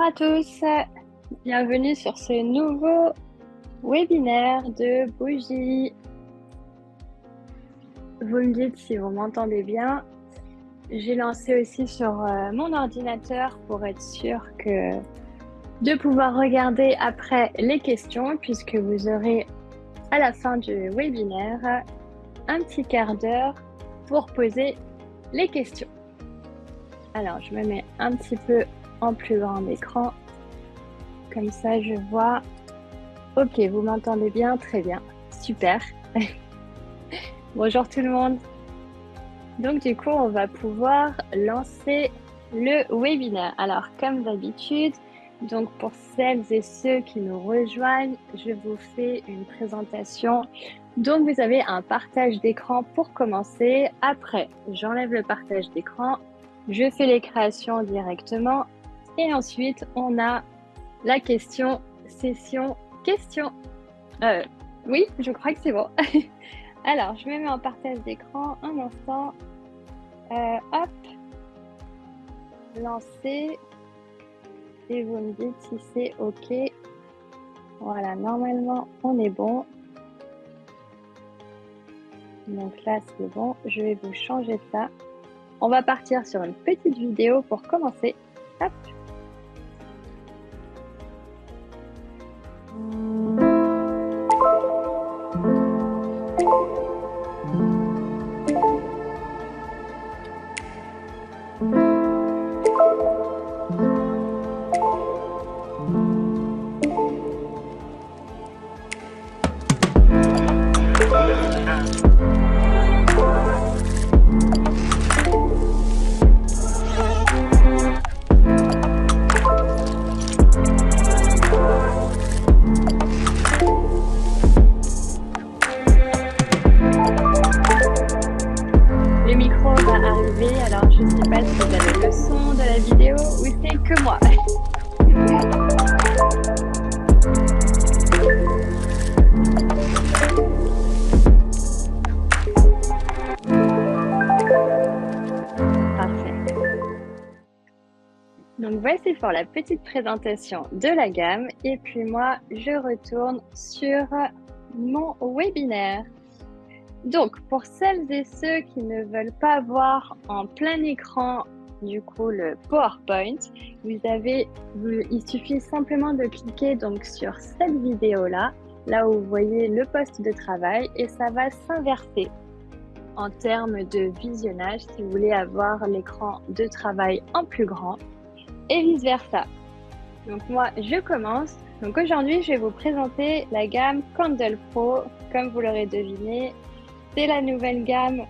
à tous, bienvenue sur ce nouveau webinaire de bougies. Vous me dites si vous m'entendez bien. J'ai lancé aussi sur mon ordinateur pour être sûr de pouvoir regarder après les questions, puisque vous aurez à la fin du webinaire un petit quart d'heure pour poser les questions. Alors, je me mets un petit peu en plus grand écran. Comme ça, je vois. Ok, vous m'entendez bien? Très bien. Super. Bonjour tout le monde. Donc, du coup, on va pouvoir lancer le webinaire. Alors, comme d'habitude, donc pour celles et ceux qui nous rejoignent, je vous fais une présentation. Donc, vous avez un partage d'écran pour commencer. Après, j'enlève le partage d'écran. Je fais les créations directement. Et ensuite, on a la session question. Oui, je crois que c'est bon. Alors, je me mets en partage d'écran un instant. Hop, lancer. Et vous me dites si c'est OK. Voilà, normalement, on est bon. Donc là, c'est bon. Je vais vous changer ça. On va partir sur une petite vidéo pour commencer. Hop. Le micro va arriver, alors je ne sais pas si vous avez le son de la vidéo ou c'est que moi. Parfait. Donc voici pour la petite présentation de la gamme et puis moi je retourne sur mon webinaire. Donc pour celles et ceux qui ne veulent pas voir en plein écran du coup le PowerPoint, il suffit simplement de cliquer donc sur cette vidéo là où vous voyez le poste de travail et ça va s'inverser en termes de visionnage si vous voulez avoir l'écran de travail en plus grand et vice versa. Donc moi je commence. Donc aujourd'hui je vais vous présenter la gamme Candle Pro. Comme vous l'aurez deviné, c'est la nouvelle gamme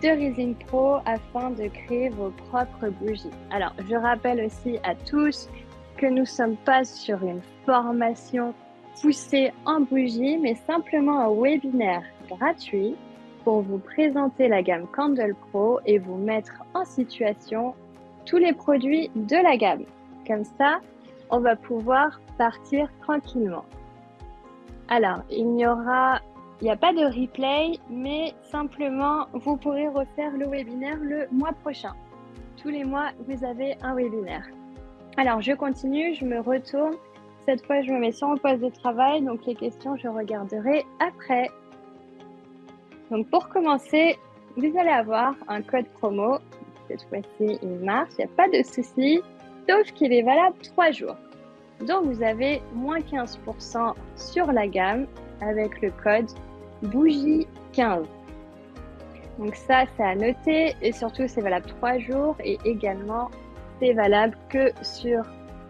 de Resin Pro afin de créer vos propres bougies. Alors je rappelle aussi à tous que nous ne sommes pas sur une formation poussée en bougies, mais simplement un webinaire gratuit pour vous présenter la gamme Candle Pro et vous mettre en situation tous les produits de la gamme. Comme ça, on va pouvoir partir tranquillement. Alors, il n'y a pas de replay, mais simplement, vous pourrez refaire le webinaire le mois prochain. Tous les mois, vous avez un webinaire. Alors, je continue, je me retourne. Cette fois, je me mets sur mon poste de travail. Donc, les questions, je regarderai après. Donc, pour commencer, vous allez avoir un code promo. Cette fois-ci, il marche, il n'y a pas de souci, sauf qu'il est valable 3 jours. Donc, vous avez moins 15% sur la gamme avec le code bougie15. Donc ça, c'est à noter et surtout, c'est valable 3 jours et également, c'est valable que sur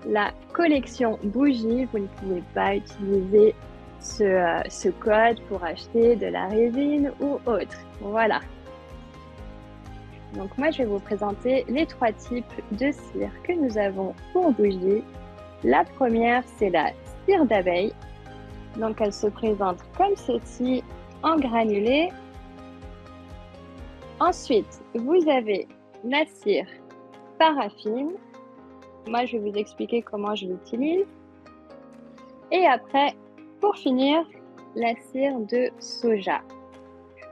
la collection bougie. Vous ne pouvez pas utiliser ce code pour acheter de la résine ou autre. Voilà. Donc moi, je vais vous présenter les 3 types de cire que nous avons pour bougie. La première, c'est la cire d'abeille. Donc elle se présente comme ceci en granulé. Ensuite, vous avez la cire paraffine. Moi, je vais vous expliquer comment je l'utilise. Et après, pour finir, la cire de soja.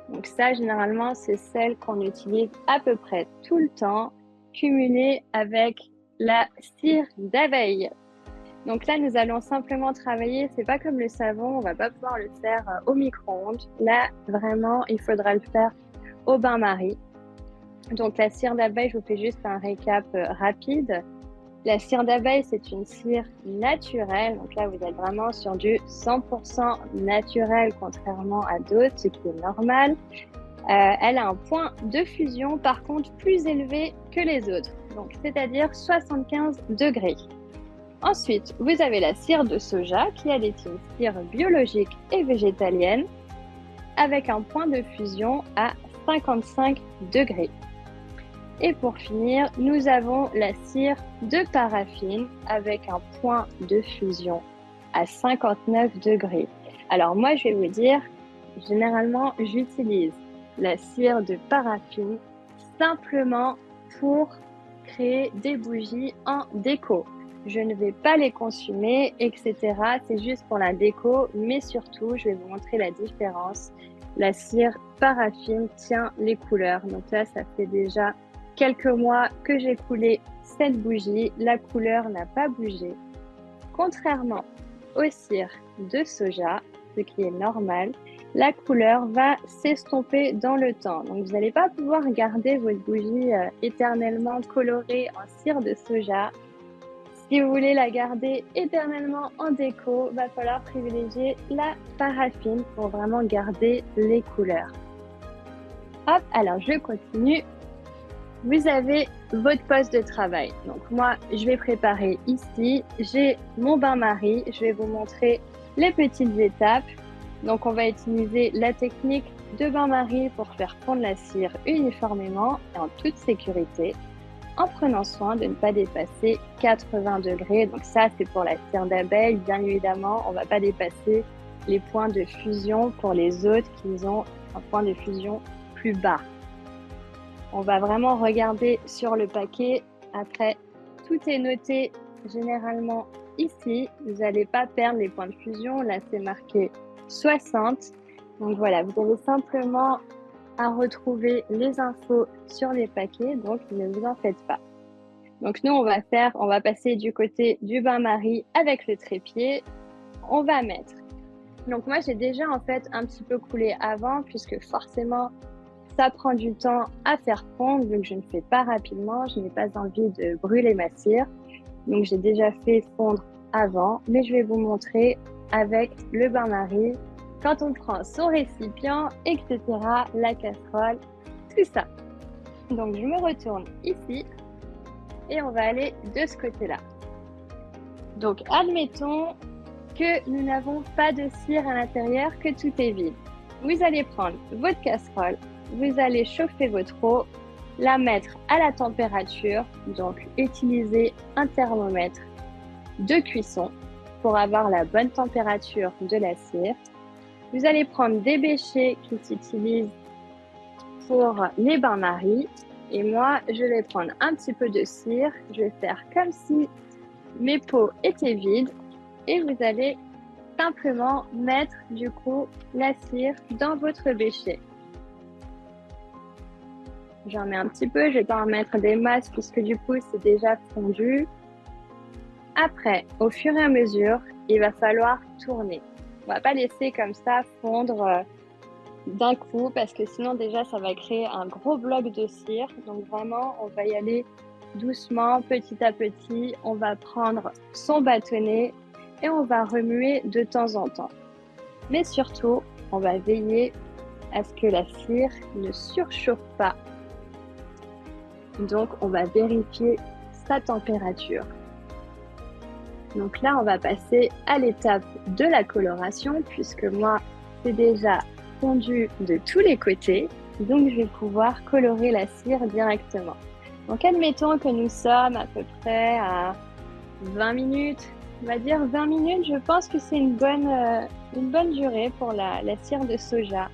Donc ça, généralement, c'est celle qu'on utilise à peu près tout le temps, cumulée avec la cire d'abeille. Donc là, nous allons simplement travailler, c'est pas comme le savon, on va pas pouvoir le faire au micro-ondes. Là, vraiment, il faudra le faire au bain-marie. Donc la cire d'abeille, je vous fais juste un récap rapide. La cire d'abeille, c'est une cire naturelle. Donc là, vous êtes vraiment sur du 100% naturel, contrairement à d'autres, ce qui est normal. Elle a un point de fusion, par contre, plus élevé que les autres. Donc, c'est-à-dire 75 degrés. Ensuite, vous avez la cire de soja, qui elle est une cire biologique et végétalienne, avec un point de fusion à 55 degrés. Et pour finir, nous avons la cire de paraffine avec un point de fusion à 59 degrés. Alors moi, je vais vous dire, généralement, j'utilise la cire de paraffine simplement pour créer des bougies en déco. Je ne vais pas les consumer, etc. C'est juste pour la déco, mais surtout, je vais vous montrer la différence. La cire paraffine tient les couleurs. Donc là, ça fait déjà quelques mois que j'ai coulé cette bougie, la couleur n'a pas bougé. Contrairement aux cires de soja, ce qui est normal, la couleur va s'estomper dans le temps. Donc vous n'allez pas pouvoir garder votre bougie éternellement colorée en cire de soja. Si vous voulez la garder éternellement en déco, va falloir privilégier la paraffine pour vraiment garder les couleurs. Hop, alors je continue. Vous avez votre poste de travail. Donc moi, je vais préparer ici. J'ai mon bain-marie. Je vais vous montrer les petites étapes. Donc on va utiliser la technique de bain-marie pour faire fondre la cire uniformément et en toute sécurité, en prenant soin de ne pas dépasser 80 degrés. Donc ça, c'est pour la cire d'abeille. Bien évidemment, on ne va pas dépasser les points de fusion pour les autres qui ont un point de fusion plus bas. On va vraiment regarder sur le paquet. Après, tout est noté généralement ici. Vous n'allez pas perdre les points de fusion. Là, c'est marqué 60. Donc voilà, vous avez simplement à retrouver les infos sur les paquets. Donc, ne vous en faites pas. Donc, nous, on va passer du côté du bain-marie avec le trépied. On va mettre. Donc, moi, j'ai déjà en fait un petit peu coulé avant puisque forcément, ça prend du temps à faire fondre, vu que je ne fais pas rapidement, je n'ai pas envie de brûler ma cire. Donc j'ai déjà fait fondre avant, mais je vais vous montrer avec le bain-marie, quand on prend son récipient, etc., la casserole, tout ça. Donc je me retourne ici et on va aller de ce côté-là. Donc admettons que nous n'avons pas de cire à l'intérieur, que tout est vide. Vous allez prendre votre casserole, vous allez chauffer votre eau, la mettre à la température, donc utilisez un thermomètre de cuisson pour avoir la bonne température de la cire. Vous allez prendre des bêchers qui s'utilisent pour les bains-maries et moi, je vais prendre un petit peu de cire. Je vais faire comme si mes pots étaient vides et vous allez simplement mettre du coup la cire dans votre bécher. J'en mets un petit peu, je vais pas en mettre des masses puisque du coup c'est déjà fondu. Après, au fur et à mesure, il va falloir tourner. On va pas laisser comme ça fondre d'un coup parce que sinon déjà ça va créer un gros bloc de cire. Donc vraiment, on va y aller doucement, petit à petit. On va prendre son bâtonnet et on va remuer de temps en temps. Mais surtout, on va veiller à ce que la cire ne surchauffe pas. Donc, on va vérifier sa température. Donc là, on va passer à l'étape de la coloration puisque moi, c'est déjà fondu de tous les côtés. Donc, je vais pouvoir colorer la cire directement. Donc, admettons que nous sommes à peu près à 20 minutes. On va dire 20 minutes, je pense que c'est une bonne durée pour la cire de soja.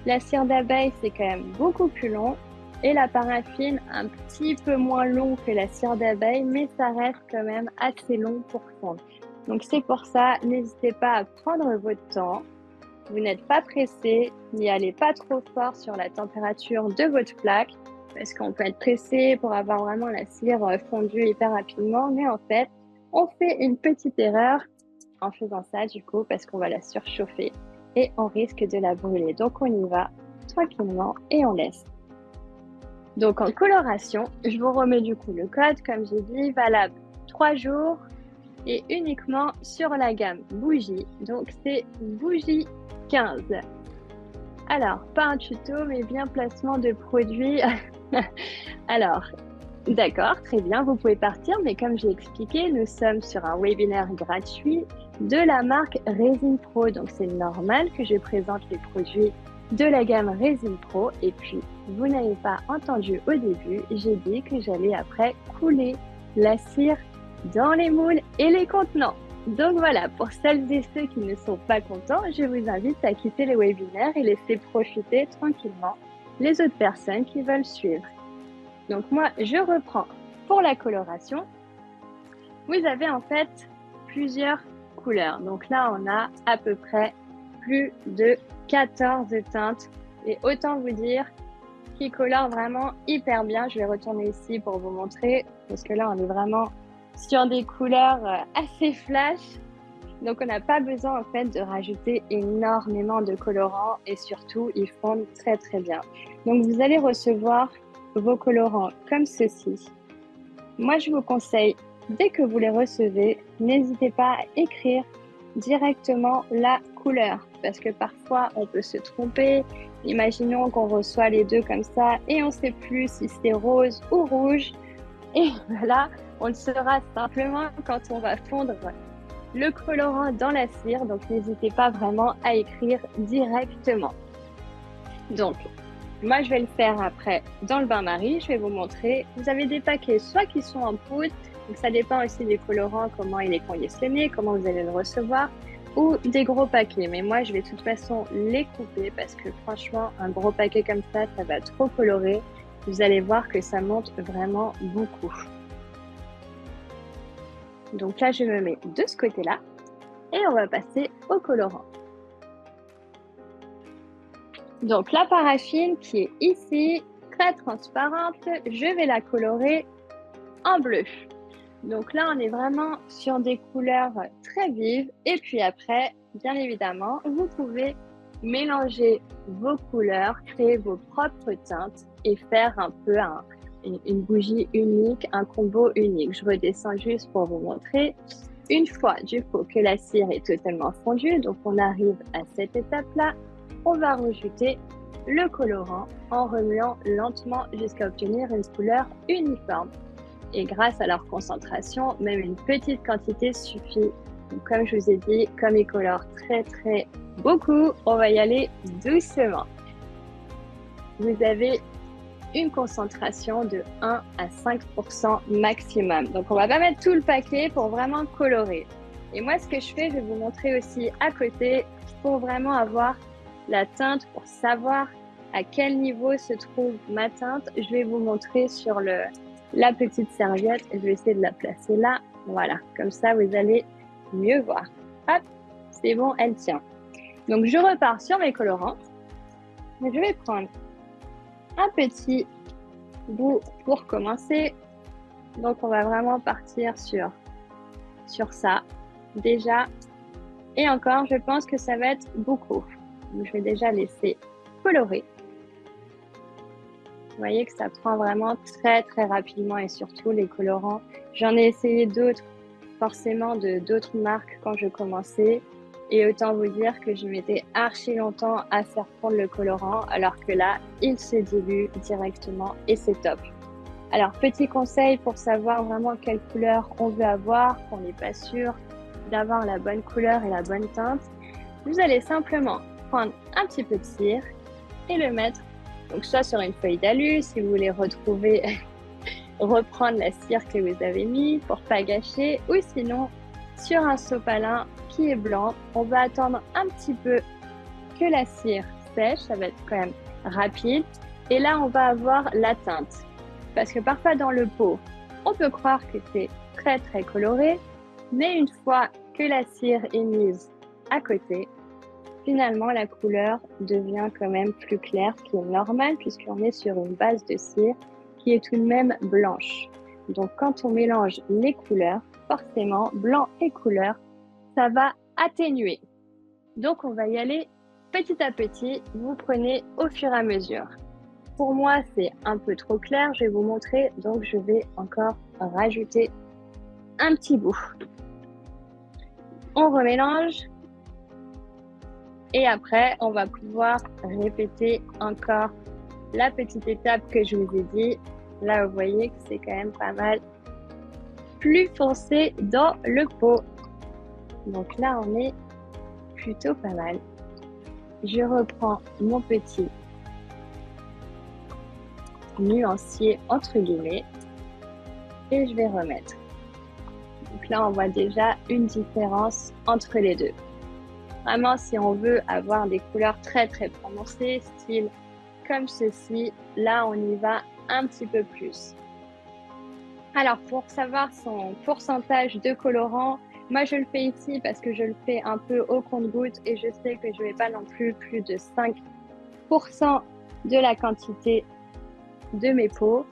La cire d'abeille, c'est quand même beaucoup plus long. Et la paraffine, un petit peu moins long que la cire d'abeille, mais ça reste quand même assez long pour fondre. Donc c'est pour ça, n'hésitez pas à prendre votre temps. Vous n'êtes pas pressé, n'y allez pas trop fort sur la température de votre plaque, parce qu'on peut être pressé pour avoir vraiment la cire fondue hyper rapidement, mais en fait, On fait une petite erreur en faisant ça du coup parce qu'on va la surchauffer et on risque de la brûler. Donc on y va tranquillement et on laisse. Donc en coloration, je vous remets du coup le code, comme j'ai dit, valable 3 jours et uniquement sur la gamme bougie. Donc c'est bougie 15. Alors, pas un tuto, mais bien placement de produits. Alors, d'accord, très bien, vous pouvez partir, mais comme j'ai expliqué, nous sommes sur un webinaire gratuit de la marque Resin Pro. Donc, c'est normal que je présente les produits de la gamme Resin Pro. Et puis, vous n'avez pas entendu au début, j'ai dit que j'allais après couler la cire dans les moules et les contenants. Donc voilà, pour celles et ceux qui ne sont pas contents, je vous invite à quitter le webinaire et laisser profiter tranquillement les autres personnes qui veulent suivre. Donc moi, je reprends pour la coloration. Vous avez en fait plusieurs couleurs. Donc là, on a à peu près plus de 14 teintes. Et autant vous dire qui colore vraiment hyper bien. Je vais retourner ici pour vous montrer parce que là, on est vraiment sur des couleurs assez flash. Donc, on n'a pas besoin en fait de rajouter énormément de colorants et surtout, ils fondent très très bien. Donc, vous allez recevoir vos colorants comme ceci. Moi, je vous conseille, dès que vous les recevez, n'hésitez pas à écrire directement la couleur parce que parfois, on peut se tromper. Imaginons qu'on reçoit les deux comme ça et on ne sait plus si c'est rose ou rouge. Et voilà, on le saura simplement quand on va fondre le colorant dans la cire. Donc, n'hésitez pas vraiment à écrire directement. Donc, moi, je vais le faire après dans le bain-marie. Je vais vous montrer. Vous avez des paquets soit qui sont en poudre, donc ça dépend aussi des colorants, comment il est conditionné, comment vous allez le recevoir, ou des gros paquets. Mais moi, je vais de toute façon les couper parce que franchement, un gros paquet comme ça va trop colorer. Vous allez voir que ça monte vraiment beaucoup. Donc là, je me mets de ce côté-là et on va passer au colorant. Donc la paraffine qui est ici, très transparente, je vais la colorer en bleu. Donc là, on est vraiment sur des couleurs très vives. Et puis après, bien évidemment, vous pouvez mélanger vos couleurs, créer vos propres teintes et faire un peu une bougie unique, un combo unique. Je redescends juste pour vous montrer. Une fois du coup que la cire est totalement fondue, donc on arrive à cette étape-là, on va rajouter le colorant en remuant lentement jusqu'à obtenir une couleur uniforme. Et grâce à leur concentration, même une petite quantité suffit. Donc, comme je vous ai dit, comme ils colorent très très beaucoup, on va y aller doucement. Vous avez une concentration de 1 à 5% maximum. Donc, on va pas mettre tout le paquet pour vraiment colorer. Et moi, ce que je fais, je vais vous montrer aussi à côté pour vraiment avoir la teinte, pour savoir à quel niveau se trouve ma teinte. Je vais vous montrer sur la petite serviette. Je vais essayer de la placer là. Voilà, comme ça, vous allez mieux voir. Hop, c'est bon, elle tient. Donc, je repars sur mes colorants. Je vais prendre un petit bout pour commencer. Donc, on va vraiment partir sur ça déjà. Et encore, je pense que ça va être beaucoup. Donc, je vais déjà laisser colorer. Vous voyez que ça prend vraiment très très rapidement et surtout les colorants. J'en ai essayé d'autres, forcément d'autres marques quand je commençais. Et autant vous dire que je mettais archi longtemps à faire fondre le colorant, alors que là, il se dilue directement et c'est top. Alors, petit conseil pour savoir vraiment quelle couleur on veut avoir, qu'on n'est pas sûr d'avoir la bonne couleur et la bonne teinte. Vous allez simplement prendre un petit peu de cire et le mettre, donc soit sur une feuille d'alu, si vous voulez reprendre la cire que vous avez mis pour pas gâcher, ou sinon sur un sopalin qui est blanc. On va attendre un petit peu que la cire sèche, ça va être quand même rapide. Et là, on va avoir la teinte. Parce que parfois dans le pot, on peut croire que c'est très très coloré, mais une fois que la cire est mise à côté, finalement la couleur devient quand même plus claire, ce qui est normal puisqu'on est sur une base de cire qui est tout de même blanche. Donc quand on mélange les couleurs, forcément, blanc et couleur, ça va atténuer. Donc, on va y aller petit à petit. Vous prenez au fur et à mesure. Pour moi, c'est un peu trop clair. Je vais vous montrer. Donc, je vais encore rajouter un petit bout. On remélange. Et après, on va pouvoir répéter encore la petite étape que je vous ai dit. Là, vous voyez que c'est quand même pas mal plus foncé dans le pot. Donc là, on est plutôt pas mal. Je reprends mon petit nuancier entre guillemets et je vais remettre. Donc là, on voit déjà une différence entre les deux. Vraiment, si on veut avoir des couleurs très très prononcées, style comme ceci, là on y va un petit peu plus. Alors pour savoir son pourcentage de colorant, moi je le fais ici parce que je le fais un peu au compte-gouttes et je sais que je ne vais pas non plus de 5% de la quantité de mes pots.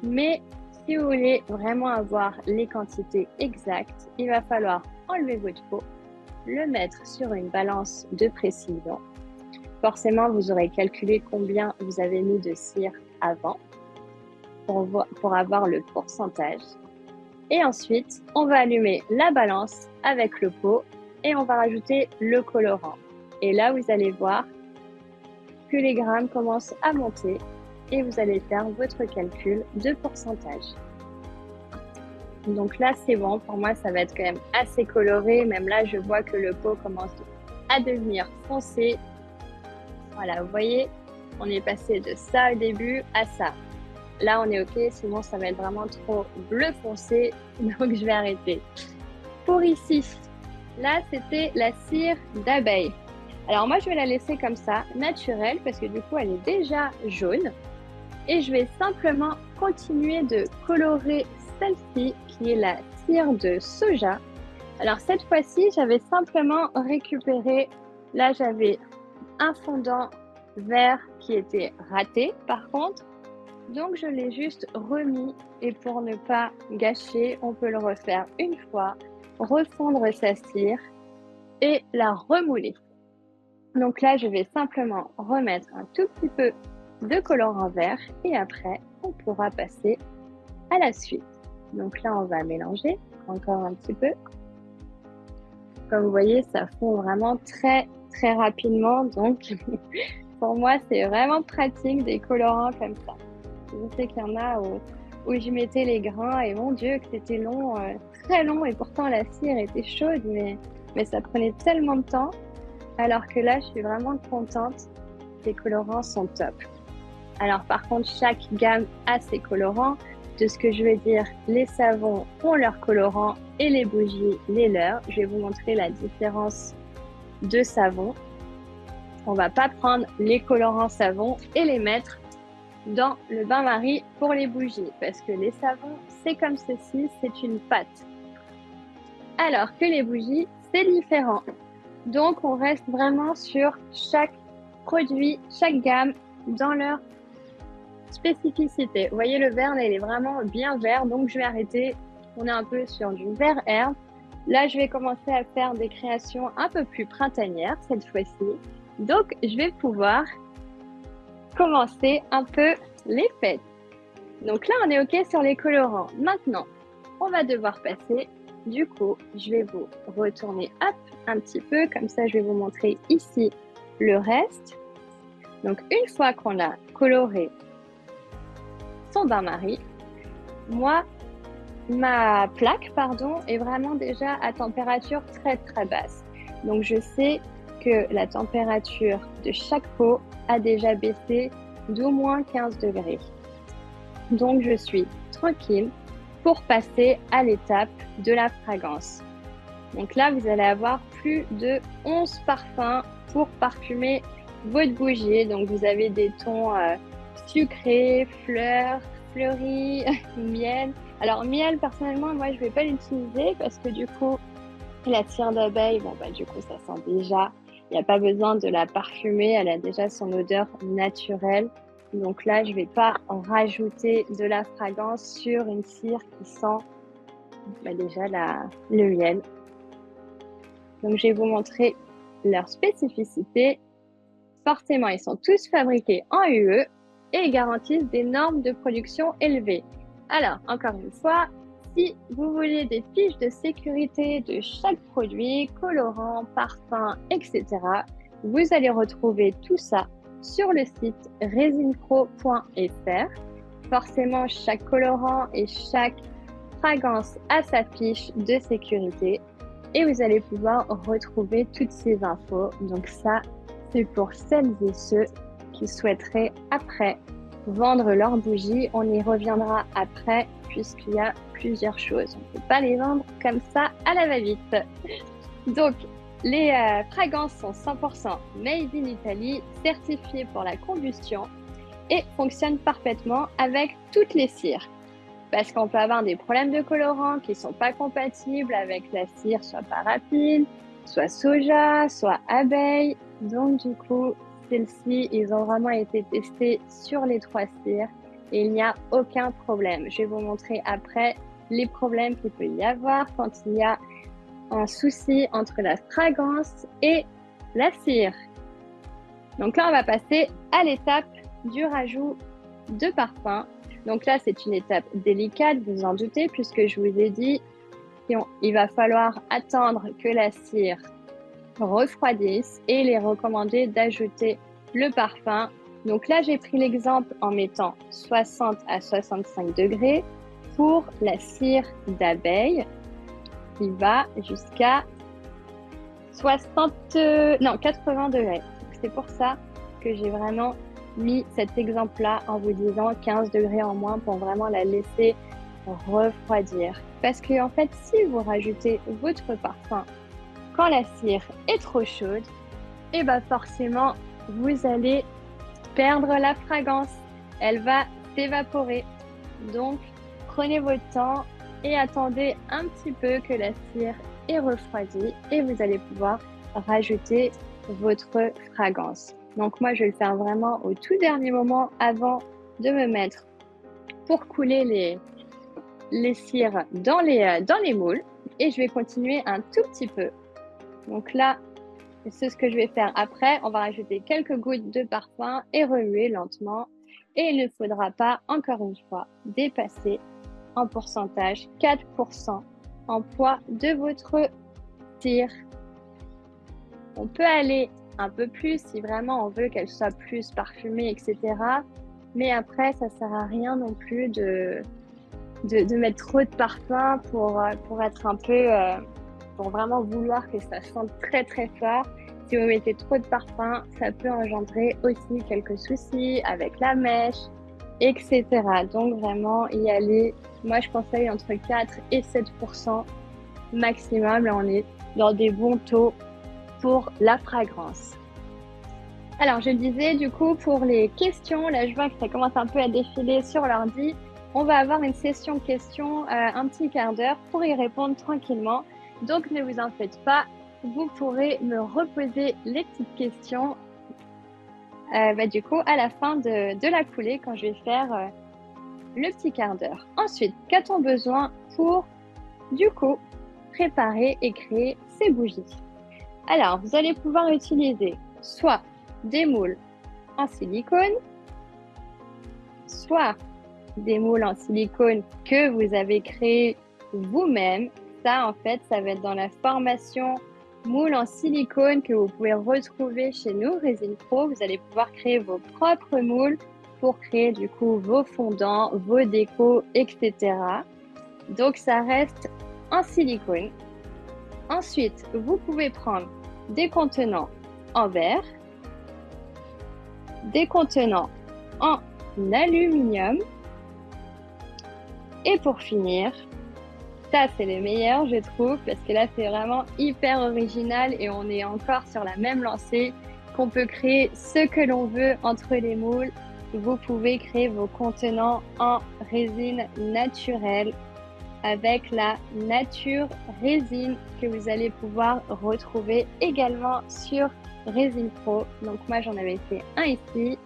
Mais si vous voulez vraiment avoir les quantités exactes, il va falloir enlever votre pot, le mettre sur une balance de précision. Forcément, vous aurez calculé combien vous avez mis de cire avant pour avoir le pourcentage. Et ensuite, on va allumer la balance avec le pot et on va rajouter le colorant. Et là, vous allez voir que les grammes commencent à monter et vous allez faire votre calcul de pourcentage. Donc là, c'est bon. Pour moi, ça va être quand même assez coloré. Même là, je vois que le pot commence à devenir foncé. Voilà, vous voyez, on est passé de ça au début à ça. Là, on est OK, sinon ça va être vraiment trop bleu foncé, donc je vais arrêter. Pour ici, là, c'était la cire d'abeille. Alors moi, je vais la laisser comme ça, naturelle, parce que du coup, elle est déjà jaune. Et je vais simplement continuer de colorer celle-ci, qui est la cire de soja. Alors cette fois-ci, j'avais simplement récupéré, là, j'avais un fondant vert qui était raté, par contre. Donc, je l'ai juste remis et pour ne pas gâcher, on peut le refaire une fois, refondre sa cire et la remouler. Donc là, je vais simplement remettre un tout petit peu de colorant vert et après, on pourra passer à la suite. Donc là, on va mélanger encore un petit peu. Comme vous voyez, ça fond vraiment très, très rapidement. Donc, pour moi, c'est vraiment pratique des colorants comme ça. Je sais qu'il y en a où je mettais les grains et mon Dieu que c'était long, très long et pourtant la cire était chaude mais ça prenait tellement de temps alors que là je suis vraiment contente, les colorants sont top. Alors par contre chaque gamme a ses colorants, de ce que je veux dire les savons ont leurs colorants et les bougies les leurs. Je vais vous montrer la différence de savon. On va pas prendre les colorants savon et les mettre dans le bain-marie pour les bougies parce que les savons c'est comme ceci, c'est une pâte alors que les bougies c'est différent. Donc on reste vraiment sur chaque produit, chaque gamme dans leur spécificité. Vous voyez le vert là, il est vraiment bien vert, donc je vais arrêter. On est un peu sur du vert herbe. Là je vais commencer à faire des créations un peu plus printanières cette fois-ci, donc je vais pouvoir commencer un peu les fêtes. Donc là, on est OK sur les colorants. Maintenant, on va devoir passer. Du coup, je vais vous retourner un petit peu. Comme ça, je vais vous montrer ici le reste. Donc, une fois qu'on a coloré son bain-marie, moi, ma plaque, est vraiment déjà à température très, très basse. Donc, je sais que la température de chaque pot a déjà baissé d'au moins 15 degrés. Donc, je suis tranquille pour passer à l'étape de la fragrance. Donc là, vous allez avoir plus de 11 parfums pour parfumer votre bougie. Donc, vous avez des tons sucrés, fleurs, fleuris, miel. Alors, miel, personnellement, moi, je ne vais pas l'utiliser parce que du coup, la cire d'abeille, du coup, ça sent déjà. Il n'y a pas besoin de la parfumer. Elle a déjà son odeur naturelle. Donc là, je ne vais pas en rajouter de la fragrance sur une cire qui sent déjà le miel. Donc, je vais vous montrer leurs spécificités. Forcément, ils sont tous fabriqués en UE et garantissent des normes de production élevées. Alors, encore une fois, si vous voulez des fiches de sécurité de chaque produit, colorant, parfum, etc., vous allez retrouver tout ça sur le site resinepro.fr. Forcément, chaque colorant et chaque fragrance a sa fiche de sécurité et vous allez pouvoir retrouver toutes ces infos. Donc ça, c'est pour celles et ceux qui souhaiteraient après vendre leurs bougies. On y reviendra après puisqu'il y a plusieurs choses. On ne peut pas les vendre comme ça à la va-vite. Donc, les fragrances sont 100% made in Italy, certifiées pour la combustion et fonctionnent parfaitement avec toutes les cires. Parce qu'on peut avoir des problèmes de colorants qui ne sont pas compatibles avec la cire, soit paraffine, soit soja, soit abeille. Donc du coup, celles-ci, ils ont vraiment été testés sur les 3 cires et il n'y a aucun problème. Je vais vous montrer après les problèmes qu'il peut y avoir quand il y a un souci entre la fragrance et la cire. Donc là, on va passer à l'étape du rajout de parfum. Donc là, c'est une étape délicate, vous en doutez, puisque je vous ai dit qu'il va falloir attendre que la cire refroidisse et il est recommandé d'ajouter le parfum. Donc là, j'ai pris l'exemple en mettant 60 à 65 degrés pour la cire d'abeille qui va jusqu'à 80 degrés. C'est pour ça que j'ai vraiment mis cet exemple-là en vous disant 15 degrés en moins pour vraiment la laisser refroidir. Parce que en fait, si vous rajoutez votre parfum quand la cire est trop chaude, et ben forcément, vous allez perdre la fragrance. Elle va s'évaporer. Donc, prenez votre temps et attendez un petit peu que la cire est refroidie et vous allez pouvoir rajouter votre fragrance. Donc moi, je vais le faire vraiment au tout dernier moment avant de me mettre pour couler les cires dans les moules. Et je vais continuer un tout petit peu. Donc là, c'est ce que je vais faire après. On va rajouter quelques gouttes de parfum et remuer lentement. Et il ne faudra pas, encore une fois, dépasser en pourcentage 4% en poids de votre cire. On peut aller un peu plus si vraiment on veut qu'elle soit plus parfumée, etc. Mais après, ça sert à rien non plus de mettre trop de parfum pour être un peu, pour vraiment vouloir que ça sente très très fort. Si vous mettez trop de parfum, ça peut engendrer aussi quelques soucis avec la mèche, etc. Donc vraiment y aller, moi je conseille entre 4 et 7% maximum. Là on est dans des bons taux pour la fragrance. Alors, je le disais, du coup, pour les questions, là, je vois que ça commence un peu à défiler sur l'ordi. On va avoir une session questions, un petit quart d'heure pour y répondre tranquillement. Donc, ne vous en faites pas. Vous pourrez me reposer les petites questions, du coup, à la fin de la coulée, quand je vais faire le petit quart d'heure. Ensuite, qu'a-t-on besoin pour, du coup, préparer et créer ces bougies? Alors, vous allez pouvoir utiliser soit des moules en silicone, soit des moules en silicone que vous avez créés vous-même. Ça, en fait, ça va être dans la formation moule en silicone que vous pouvez retrouver chez nous, Resin Pro. Vous allez pouvoir créer vos propres moules pour créer du coup vos fondants, vos décos, etc. Donc, ça reste en silicone. Ensuite, vous pouvez prendre des contenants en verre, des contenants en aluminium et pour finir, ça c'est le meilleur je trouve parce que là c'est vraiment hyper original et on est encore sur la même lancée qu'on peut créer ce que l'on veut entre les moules. Vous pouvez créer vos contenants en résine naturelle avec la Nature Résine que vous allez pouvoir retrouver également sur Resin Pro. Donc moi j'en avais fait un ici.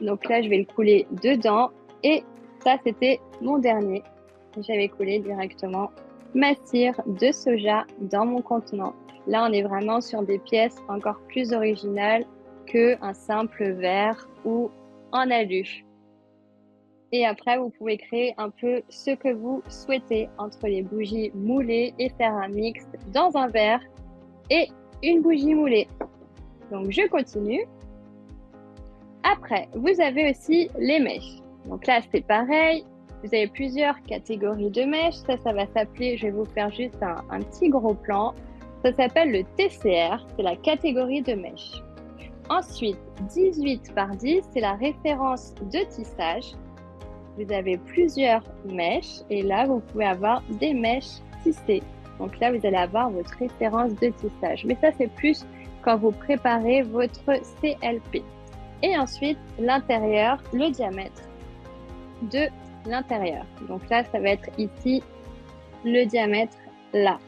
Donc là je vais le couler dedans et ça c'était mon dernier. j'avais coulé directement ma cire de soja dans mon contenant. Là, on est vraiment sur des pièces encore plus originales qu'un simple verre ou en alu. Et après, vous pouvez créer un peu ce que vous souhaitez entre les bougies moulées et faire un mix dans un verre et une bougie moulée. Donc, je continue. Après, vous avez aussi les mèches. Donc là, c'est pareil. Vous avez plusieurs catégories de mèches. Ça va s'appeler, je vais vous faire juste un petit gros plan. Ça s'appelle le TCR, c'est la catégorie de mèches. Ensuite, 18 par 10, c'est la référence de tissage. Vous avez plusieurs mèches et là, vous pouvez avoir des mèches tissées. Donc là, vous allez avoir votre référence de tissage. Mais ça, c'est plus quand vous préparez votre CLP. Et ensuite, l'intérieur, le diamètre de l'intérieur. Donc là, ça va être ici le diamètre là.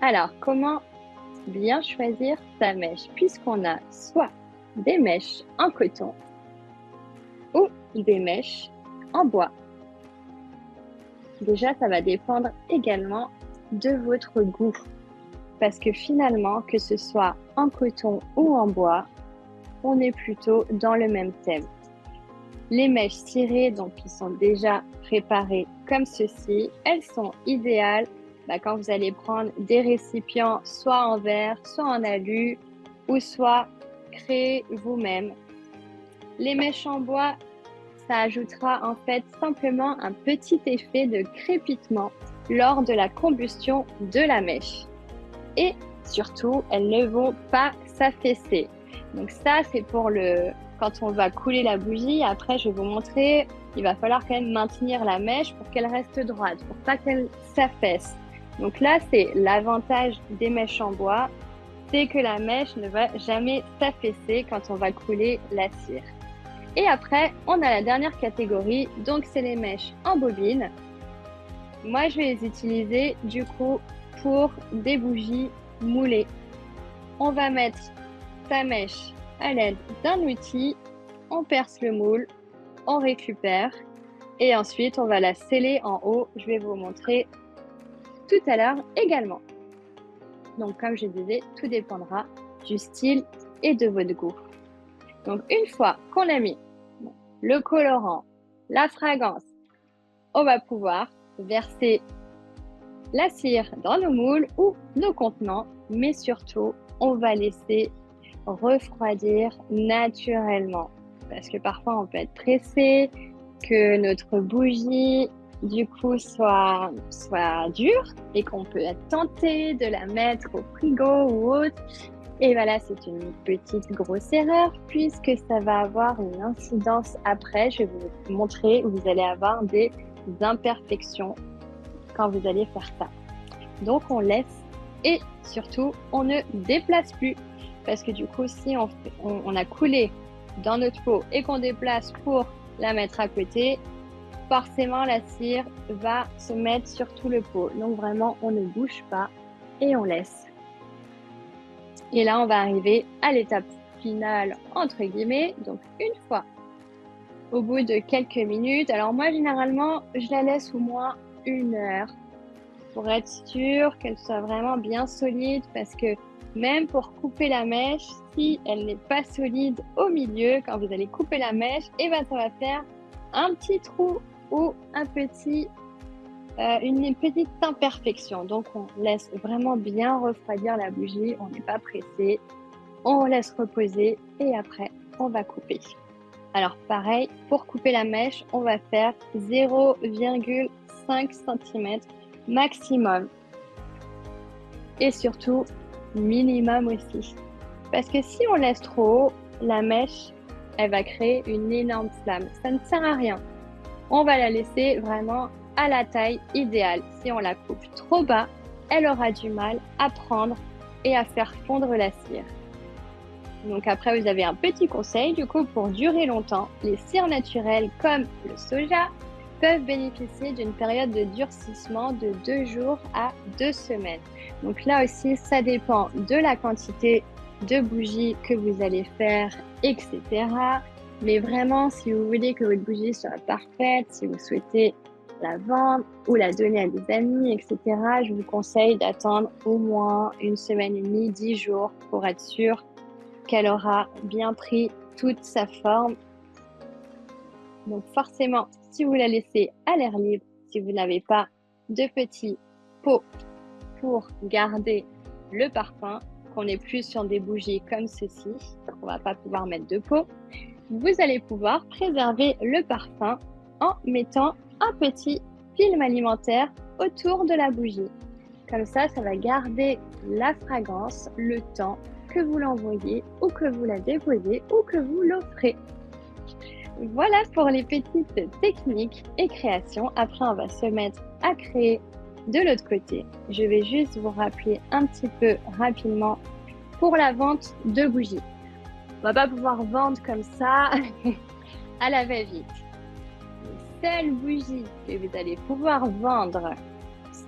Alors, comment bien choisir sa mèche? Puisqu'on a soit des mèches en coton ou des mèches en bois. Déjà, ça va dépendre également de votre goût. Parce que finalement, que ce soit en coton ou en bois, on est plutôt dans le même thème. Les mèches cirées, donc qui sont déjà préparées comme ceci, elles sont idéales quand vous allez prendre des récipients soit en verre, soit en alu, ou soit créer vous-même. Les mèches en bois, ça ajoutera en fait simplement un petit effet de crépitement lors de la combustion de la mèche. Et surtout, elles ne vont pas s'affaisser. Donc ça, c'est pour quand on va couler la bougie. Après, je vais vous montrer, il va falloir quand même maintenir la mèche pour qu'elle reste droite, pour pas qu'elle s'affaisse. Donc là, c'est l'avantage des mèches en bois, c'est que la mèche ne va jamais s'affaisser quand on va couler la cire. Et après, on a la dernière catégorie, donc c'est les mèches en bobine. Moi, je vais les utiliser du coup pour des bougies moulées. On va mettre sa mèche à l'aide d'un outil, on perce le moule, on récupère et ensuite on va la sceller en haut. Je vais vous montrer tout à l'heure également. Donc comme je disais, tout dépendra du style et de votre goût. Donc une fois qu'on a mis le colorant, la fragrance, on va pouvoir verser la cire dans nos moules ou nos contenants, mais surtout, on va laisser refroidir naturellement. Parce que parfois, on peut être pressé, que notre bougie, du coup, soit dure et qu'on peut être tenté de la mettre au frigo ou autre. Et voilà, c'est une petite grosse erreur puisque ça va avoir une incidence après. Je vais vous montrer où vous allez avoir des imperfections quand vous allez faire ça. Donc, on laisse et surtout, on ne déplace plus. Parce que du coup, si on a coulé dans notre pot et qu'on déplace pour la mettre à côté, forcément, la cire va se mettre sur tout le pot. Donc, vraiment, on ne bouge pas et on laisse. Et là, on va arriver à l'étape finale, entre guillemets. Donc, une fois au bout de quelques minutes. Alors, moi, généralement, je la laisse au moins 1 heure pour être sûre qu'elle soit vraiment bien solide parce que même pour couper la mèche, si elle n'est pas solide au milieu, quand vous allez couper la mèche, et ben ça va faire un petit trou ou une petite imperfection. Donc on laisse vraiment bien refroidir la bougie, on n'est pas pressé, on laisse reposer et après on va couper. Alors pareil, pour couper la mèche, on va faire 0,5 cm maximum. Et surtout, minimum aussi. Parce que si on laisse trop haut, la mèche, elle va créer une énorme flamme. Ça ne sert à rien. On va la laisser vraiment à la taille idéale. Si on la coupe trop bas, elle aura du mal à prendre et à faire fondre la cire. Donc après, vous avez un petit conseil. Du coup, pour durer longtemps, les cires naturelles comme le soja peuvent bénéficier d'une période de durcissement de 2 jours à 2 semaines. Donc là aussi, ça dépend de la quantité de bougies que vous allez faire, etc. Mais vraiment, si vous voulez que votre bougie soit parfaite, si vous souhaitez la vendre ou la donner à des amis, etc., je vous conseille d'attendre au moins une semaine et demie, 10 jours pour être sûr qu'elle aura bien pris toute sa forme. Donc forcément, si vous la laissez à l'air libre, si vous n'avez pas de petits pots pour garder le parfum, qu'on n'est plus sur des bougies comme ceci, on ne va pas pouvoir mettre de pot, vous allez pouvoir préserver le parfum en mettant un petit film alimentaire autour de la bougie. Comme ça va garder la fragrance le temps que vous l'envoyez ou que vous la déposez ou que vous l'offrez. Voilà pour les petites techniques et créations. Après, on va se mettre à créer de l'autre côté. Je vais juste vous rappeler un petit peu rapidement pour la vente de bougies. On va pas pouvoir vendre comme ça à la va-vite. Les seules bougies que vous allez pouvoir vendre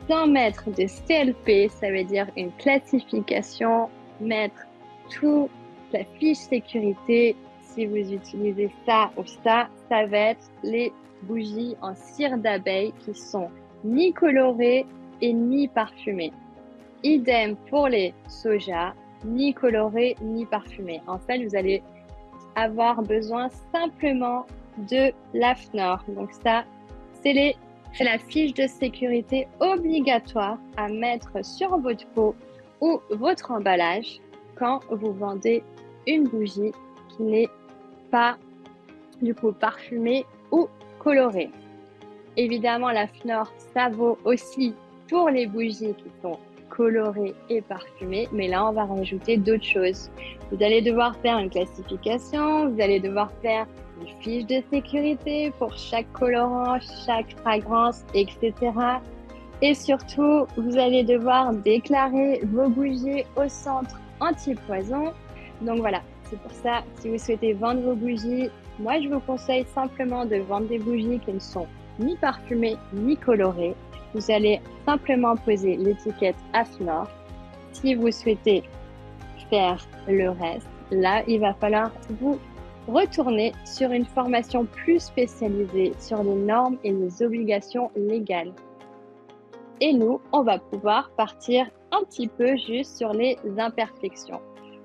sans mettre de CLP, ça veut dire une classification, mettre toute la fiche sécurité. Si vous utilisez ça ou ça va être les bougies en cire d'abeille qui sont ni colorées et ni parfumées. Idem pour les soja, ni colorés ni parfumés. En fait, vous allez avoir besoin simplement de l'AFNOR. Donc ça, c'est la fiche de sécurité obligatoire à mettre sur votre pot ou votre emballage quand vous vendez une bougie qui n'est pas du coup parfumée ou colorée. Évidemment, l'AFNOR, ça vaut aussi pour les bougies qui sont colorées et parfumées, mais là, on va rajouter d'autres choses. Vous allez devoir faire une classification, vous allez devoir faire une fiche de sécurité pour chaque colorant, chaque fragrance, etc. Et surtout, vous allez devoir déclarer vos bougies au centre anti-poison. Donc voilà, c'est pour ça, si vous souhaitez vendre vos bougies, moi, je vous conseille simplement de vendre des bougies qui ne sont ni parfumées ni colorées. Vous allez simplement poser l'étiquette AFNOR. Si vous souhaitez faire le reste, là, il va falloir vous retourner sur une formation plus spécialisée sur les normes et les obligations légales. Et nous, on va pouvoir partir un petit peu juste sur les imperfections.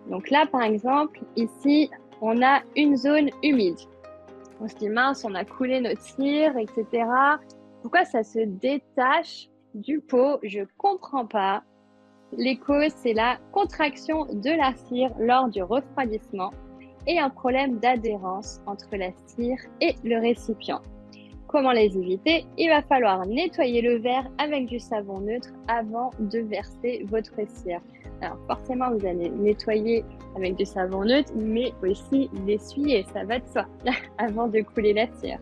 Donc là, par exemple, ici, on a une zone humide. On se dit, mince, on a coulé notre cire, etc. Pourquoi ça se détache du pot? Je ne comprends pas. Les causes, c'est la contraction de la cire lors du refroidissement et un problème d'adhérence entre la cire et le récipient. Comment les éviter? Il va falloir nettoyer le verre avec du savon neutre avant de verser votre cire. Alors forcément, vous allez nettoyer avec du savon neutre, mais aussi l'essuyer, ça va de soi, avant de couler la cire.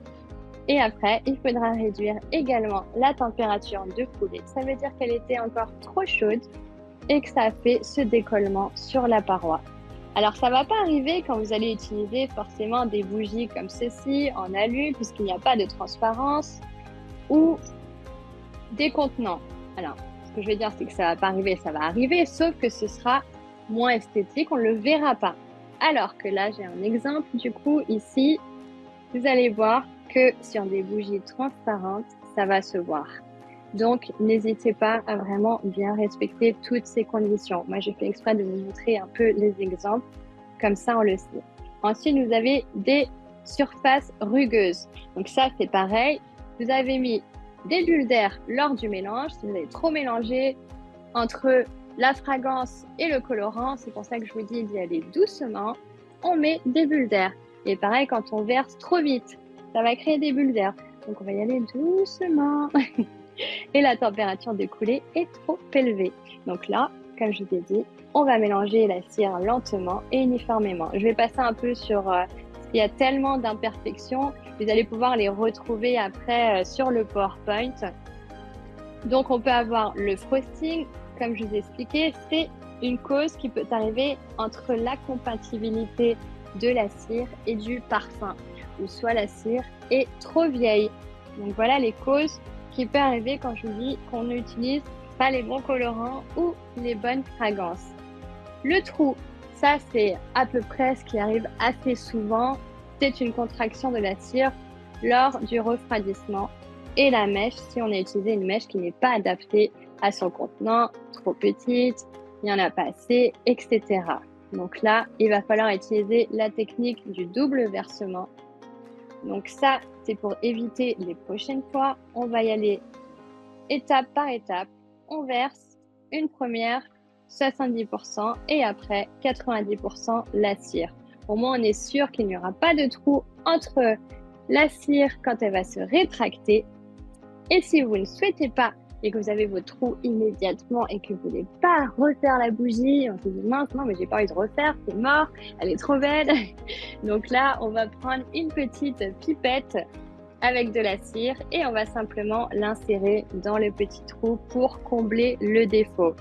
Et après, il faudra réduire également la température de coulée. Ça veut dire qu'elle était encore trop chaude et que ça a fait ce décollement sur la paroi. Alors, ça ne va pas arriver quand vous allez utiliser forcément des bougies comme ceci en alu, puisqu'il n'y a pas de transparence, ou des contenants. Alors, ce que je veux dire, c'est que ça ne va pas arriver, ça va arriver, sauf que ce sera moins esthétique, on ne le verra pas. Alors que là, j'ai un exemple, du coup, ici, vous allez voir que sur des bougies transparentes, ça va se voir. Donc, n'hésitez pas à vraiment bien respecter toutes ces conditions. Moi, j'ai fait exprès de vous montrer un peu les exemples. Comme ça, on le sait. Ensuite, vous avez des surfaces rugueuses. Donc ça, c'est pareil. Vous avez mis des bulles d'air lors du mélange. Si vous avez trop mélangé entre la fragrance et le colorant, c'est pour ça que je vous dis d'y aller doucement. On met des bulles d'air. Et pareil, quand on verse trop vite, ça va créer des bulles d'air. Donc, on va y aller doucement. Et la température de coulée est trop élevée. Donc là, comme je vous ai dit, on va mélanger la cire lentement et uniformément. Je vais passer un peu sur... il y a tellement d'imperfections, vous allez pouvoir les retrouver après sur le PowerPoint. Donc, on peut avoir le frosting, comme je vous ai expliqué, c'est une cause qui peut arriver entre la compatibilité de la cire et du parfum, ou soit la cire est trop vieille. Donc, voilà les causes qui peut arriver quand je vous dis qu'on n'utilise pas les bons colorants ou les bonnes fragrances. Le trou, ça c'est à peu près ce qui arrive assez souvent. c'est une contraction de la cire lors du refroidissement et la mèche si on a utilisé une mèche qui n'est pas adaptée à son contenant, trop petite, il n'y en a pas assez, etc. Donc là, il va falloir utiliser la technique du double versement. Donc ça, c'est pour éviter les prochaines fois. On va y aller étape par étape. On verse une première 70% et après 90% la cire. Au moins, on est sûr qu'il n'y aura pas de trou entre la cire quand elle va se rétracter. Et si vous ne souhaitez pas et que vous avez vos trous immédiatement et que vous ne voulez pas refaire la bougie, on se dit mince, non mais j'ai pas envie de refaire, c'est mort, elle est trop belle. Donc là, on va prendre une petite pipette avec de la cire et on va simplement l'insérer dans le petit trou pour combler le défaut.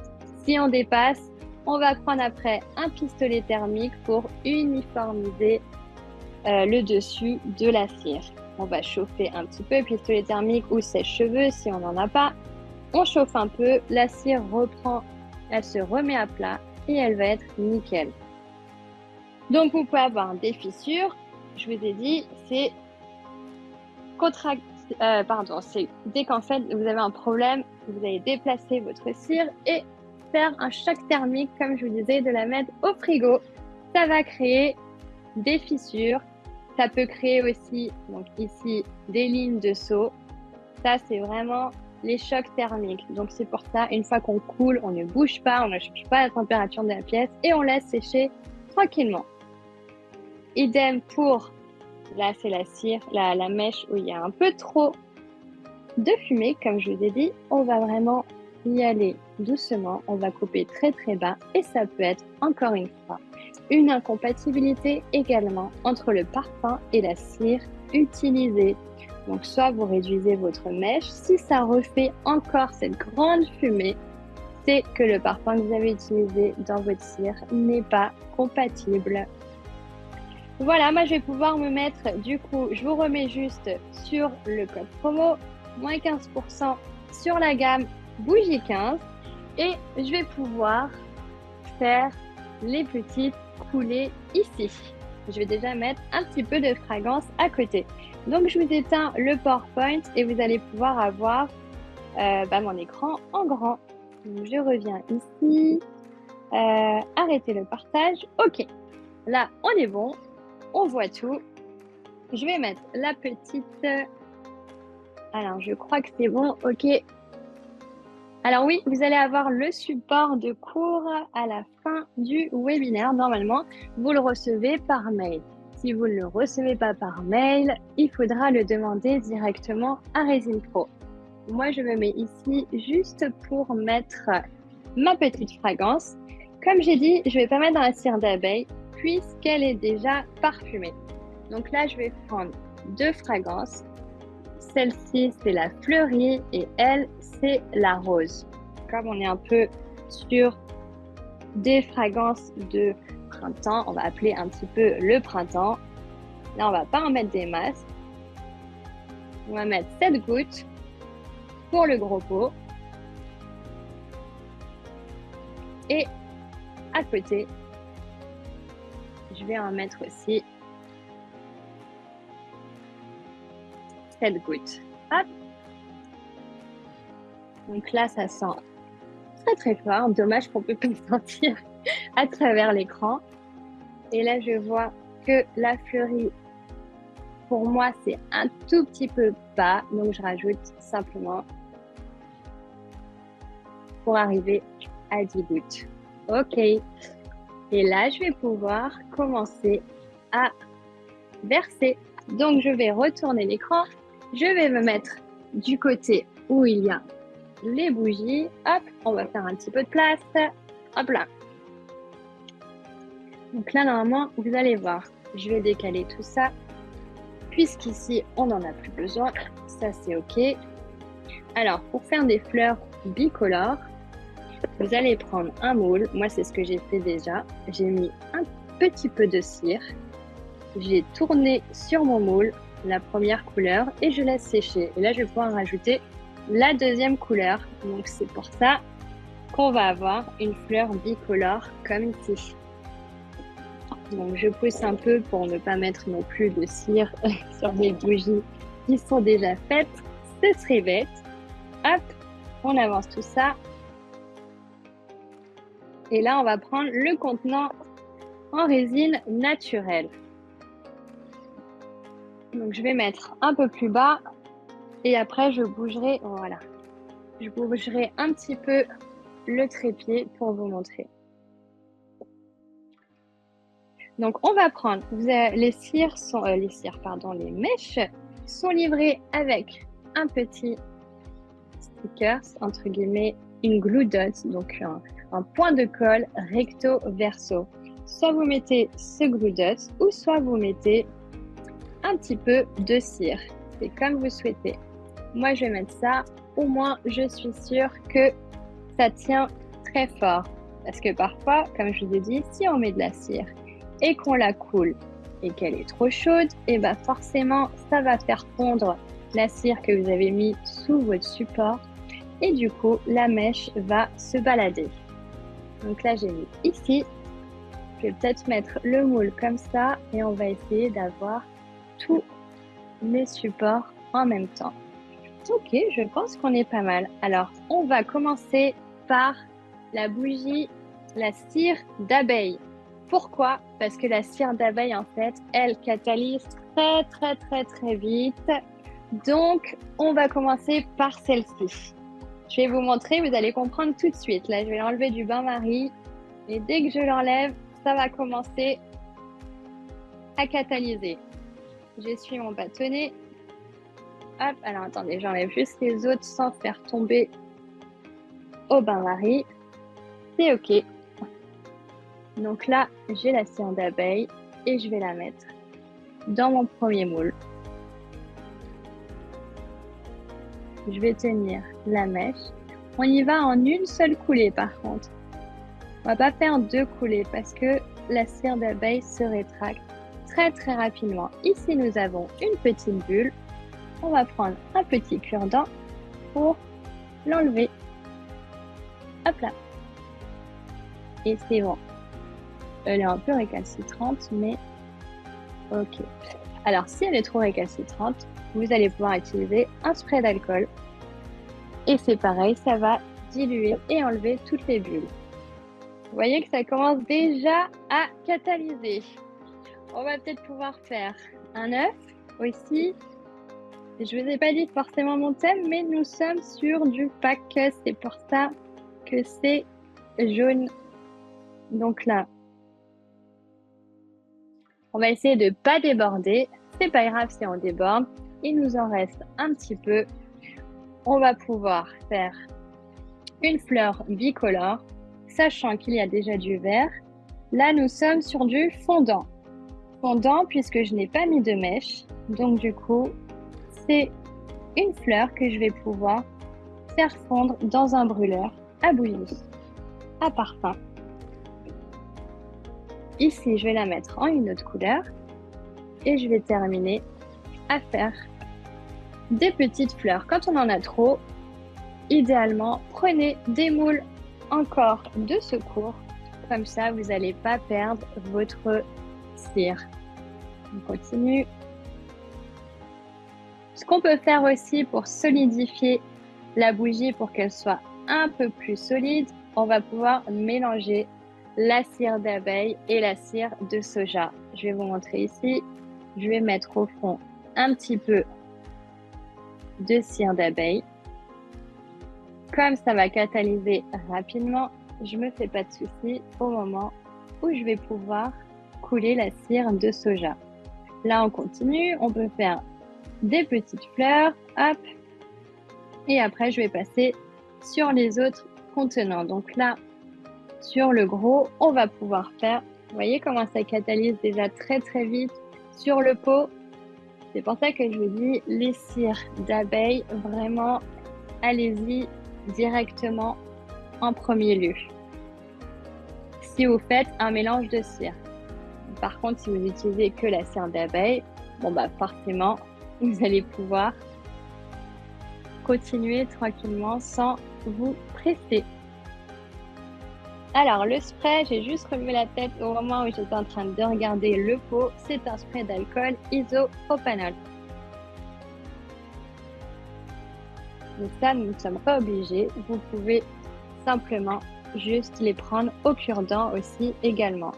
Si on dépasse, on va prendre après un pistolet thermique pour uniformiser le dessus de la cire. On va chauffer un petit peu, pistolet thermique ou sèche-cheveux si on n'en a pas. On chauffe un peu, la cire reprend, elle se remet à plat et elle va être nickel. Donc vous pouvez avoir des fissures, je vous ai dit, c'est dès qu'en fait vous avez un problème, vous allez déplacer votre cire et faire un choc thermique, comme je vous disais, de la mettre au frigo. Ça va créer des fissures. Ça peut créer aussi, donc ici, des lignes de saut. Ça, c'est vraiment les chocs thermiques. Donc, c'est pour ça, une fois qu'on coule, on ne bouge pas, on ne change pas la température de la pièce et on laisse sécher tranquillement. Idem pour, là, c'est la cire, la mèche où il y a un peu trop de fumée, comme je vous ai dit. On va vraiment y aller doucement. On va couper très, très bas et ça peut être, encore une fois, une incompatibilité également entre le parfum et la cire utilisée. Donc, soit vous réduisez votre mèche. Si ça refait encore cette grande fumée, c'est que le parfum que vous avez utilisé dans votre cire n'est pas compatible. Voilà, moi je vais pouvoir me mettre, du coup, je vous remets juste sur le code promo, moins 15% sur la gamme Bougie 15 et je vais pouvoir faire les petites coulées ici. Je vais déjà mettre un petit peu de fragrance à côté. Donc, je vous éteins le PowerPoint et vous allez pouvoir avoir mon écran en grand. Donc, je reviens ici. Arrêtez le partage. OK. Là, on est bon. On voit tout. Je vais mettre la petite... Alors, je crois que c'est bon. OK. Alors oui, vous allez avoir le support de cours à la fin du webinaire. Normalement, vous le recevez par mail. Si vous ne le recevez pas par mail, il faudra le demander directement à Resin Pro. Moi, je me mets ici juste pour mettre ma petite fragrance. Comme j'ai dit, je ne vais pas mettre dans la cire d'abeille puisqu'elle est déjà parfumée. Donc là, je vais prendre deux fragrances. Celle-ci, c'est la fleurie et elle, c'est la rose. Comme on est un peu sur des fragrances de printemps, on va appeler un petit peu le printemps. Là, on va pas en mettre des masses. On va mettre 7 gouttes pour le gros pot. Et à côté, je vais en mettre aussi 7 gouttes. Hop. Donc là, ça sent très très fort. Dommage qu'on ne peut pas le sentir à travers l'écran. Et là, je vois que la fleurie, pour moi, c'est un tout petit peu bas. Donc, je rajoute simplement pour arriver à 10 gouttes. OK. Et là, je vais pouvoir commencer à verser. Donc, je vais retourner l'écran. Je vais me mettre du côté où il y a les bougies. Hop, on va faire un petit peu de place. Hop là. Donc là, normalement, vous allez voir, je vais décaler tout ça. Puisqu'ici, on n'en a plus besoin. Ça, c'est OK. Alors, pour faire des fleurs bicolores, vous allez prendre un moule. Moi, c'est ce que j'ai fait déjà. J'ai mis un petit peu de cire. J'ai tourné sur mon moule la première couleur et je laisse sécher. Et là, je vais pouvoir rajouter la deuxième couleur. Donc, c'est pour ça qu'on va avoir une fleur bicolore comme ici. Donc, je pousse un peu pour ne pas mettre non plus de cire sur les bougies qui sont déjà faites. Ce serait bête. Hop, on avance tout ça. Et là, on va prendre le contenant en résine naturelle. Donc, je vais mettre un peu plus bas et après, je bougerai, voilà. Je bougerai un petit peu le trépied pour vous montrer. Donc, on va prendre, les les mèches sont livrées avec un petit stickers, entre guillemets, une glue dot, donc un point de colle recto verso. Soit vous mettez ce glue dot ou soit vous mettez un petit peu de cire. C'est comme vous souhaitez. Moi, je vais mettre ça. Au moins, je suis sûre que ça tient très fort. Parce que parfois, comme je vous ai dit, si on met de la cire et qu'on la coule et qu'elle est trop chaude, et ben forcément, ça va faire fondre la cire que vous avez mis sous votre support et du coup, la mèche va se balader. Donc là, j'ai mis ici. Je vais peut-être mettre le moule comme ça et on va essayer d'avoir tous les supports en même temps. Ok, je pense qu'on est pas mal. Alors, on va commencer par la bougie, la cire d'abeille. Pourquoi? Parce que la cire d'abeille, en fait, elle catalyse très vite. Donc, on va commencer par celle-ci. Je vais vous montrer, vous allez comprendre tout de suite. Là, je vais l'enlever du bain-marie. Et dès que je l'enlève, ça va commencer à catalyser. J'essuie mon bâtonnet. Hop, alors attendez, j'enlève juste les autres sans faire tomber au bain-marie. C'est OK. Donc là, j'ai la cire d'abeille et je vais la mettre dans mon premier moule. Je vais tenir la mèche. On y va en une seule coulée par contre. On va pas faire 2 coulées parce que la cire d'abeille se rétracte très rapidement. Ici, nous avons une petite bulle. On va prendre un petit cure-dent pour l'enlever. Hop là. Et c'est bon. Elle est un peu récalcitrante, mais ok. Alors, si elle est trop récalcitrante, vous allez pouvoir utiliser un spray d'alcool. Et c'est pareil, ça va diluer et enlever toutes les bulles. Vous voyez que ça commence déjà à catalyser. On va peut-être pouvoir faire un œuf aussi. Je ne vous ai pas dit forcément mon thème, mais nous sommes sur du pack. C'est pour ça que c'est jaune. Donc là, on va essayer de ne pas déborder. C'est pas grave si on déborde. Il nous en reste un petit peu. On va pouvoir faire une fleur bicolore, sachant qu'il y a déjà du vert. Là, nous sommes sur du fondant. Fondant puisque je n'ai pas mis de mèche. Donc du coup, c'est une fleur que je vais pouvoir faire fondre dans un brûleur à bouillie, à parfum. Ici, je vais la mettre en une autre couleur et je vais terminer à faire des petites fleurs. Quand on en a trop, idéalement, prenez des moules encore de secours. Comme ça, vous n'allez pas perdre votre cire. On continue. Ce qu'on peut faire aussi pour solidifier la bougie pour qu'elle soit un peu plus solide, on va pouvoir mélanger la cire d'abeille et la cire de soja. Je vais vous montrer ici. Je vais mettre au fond un petit peu de cire d'abeille. Comme ça va catalyser rapidement, je ne me fais pas de soucis au moment où je vais pouvoir couler la cire de soja. Là, on continue. On peut faire des petites fleurs. Hop. Et après, je vais passer sur les autres contenants. Donc là, sur le gros, on va pouvoir faire, vous voyez comment ça catalyse déjà très vite sur le pot. C'est pour ça que je vous dis, les cires d'abeille, vraiment, allez-y directement en premier lieu. Si vous faites un mélange de cire. Par contre, si vous utilisez que la cire d'abeille, bon bah forcément, vous allez pouvoir continuer tranquillement sans vous presser. Alors, le spray, j'ai juste relevé la tête au moment où j'étais en train de regarder le pot. C'est un spray d'alcool isopropanol. Donc ça, nous ne sommes pas obligés. Vous pouvez simplement juste les prendre au cure-dent aussi également.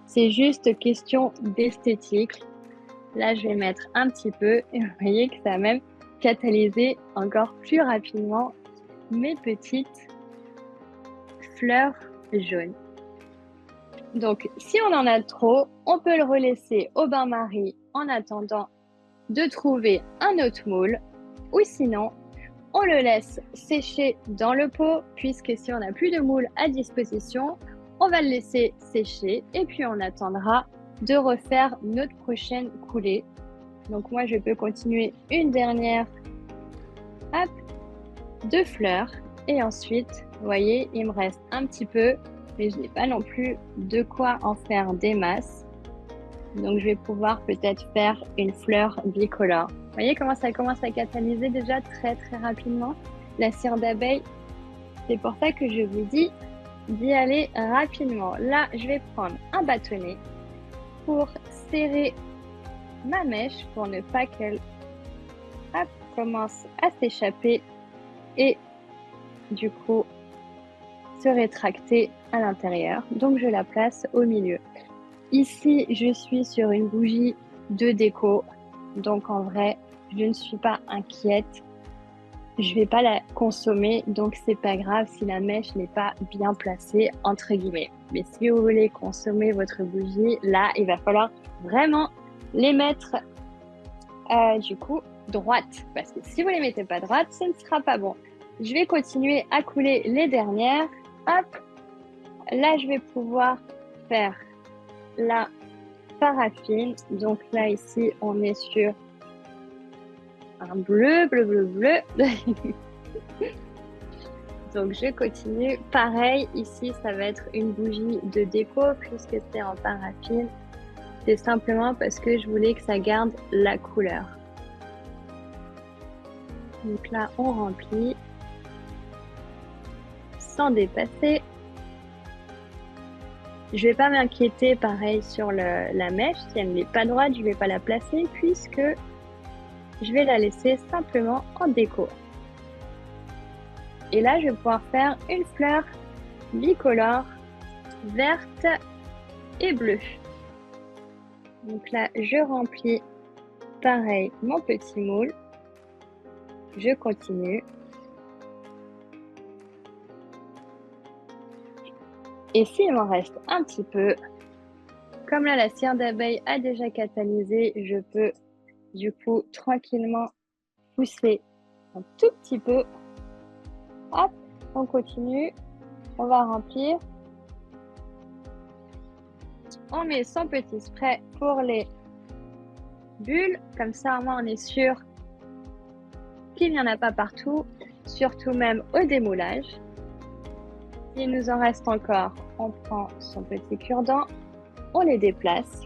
C'est juste question d'esthétique. Là, je vais mettre un petit peu et vous voyez que ça va même catalyser encore plus rapidement mes petites fleurs jaunes. Donc, si on en a trop, on peut le relaisser au bain-marie en attendant de trouver un autre moule ou sinon, on le laisse sécher dans le pot puisque si on n'a plus de moule à disposition, on va le laisser sécher et puis on attendra de refaire notre prochaine coulée. Donc moi, je peux continuer une dernière, hop, 2 fleurs et ensuite, vous voyez, il me reste un petit peu, mais je n'ai pas non plus de quoi en faire des masses. Donc je vais pouvoir peut-être faire une fleur bicolore. Vous voyez comment ça commence à catalyser déjà très rapidement la cire d'abeille. C'est pour ça que je vous dis d'y aller rapidement. Là, je vais prendre un bâtonnet pour serrer ma mèche pour ne pas qu'elle commence à s'échapper et du coup se rétracter à l'intérieur. Donc je la place au milieu. Ici, je suis sur une bougie de déco, donc en vrai, je ne suis pas inquiète. Je vais pas la consommer, donc c'est pas grave si la mèche n'est pas bien placée, entre guillemets. Mais si vous voulez consommer votre bougie, là, il va falloir vraiment les mettre du coup droites, parce que si vous les mettez pas droites, ce ne sera pas bon. Je vais continuer à couler les dernières. Hop, là, je vais pouvoir faire la paraffine. Donc là, ici, on est sur un bleu. Donc je continue. Pareil, ici, ça va être une bougie de déco puisque c'est en paraffine. C'est simplement parce que je voulais que ça garde la couleur. Donc là, on remplit sans dépasser. Je vais pas m'inquiéter pareil sur la mèche. Si elle n'est pas droite, je vais pas la placer puisque je vais la laisser simplement en déco. Et là, je vais pouvoir faire une fleur bicolore verte et bleue. Donc là, je remplis pareil mon petit moule. Je continue. Et s'il m'en reste un petit peu, comme là la cire d'abeille a déjà catalysé, je peux du coup tranquillement pousser un tout petit peu. Hop, on continue. On va remplir. On met son petit spray pour les bulles. Comme ça, au moins, on est sûr qu'il n'y en a pas partout, surtout même au démoulage. Il nous en reste encore. On prend son petit cure-dent, on les déplace.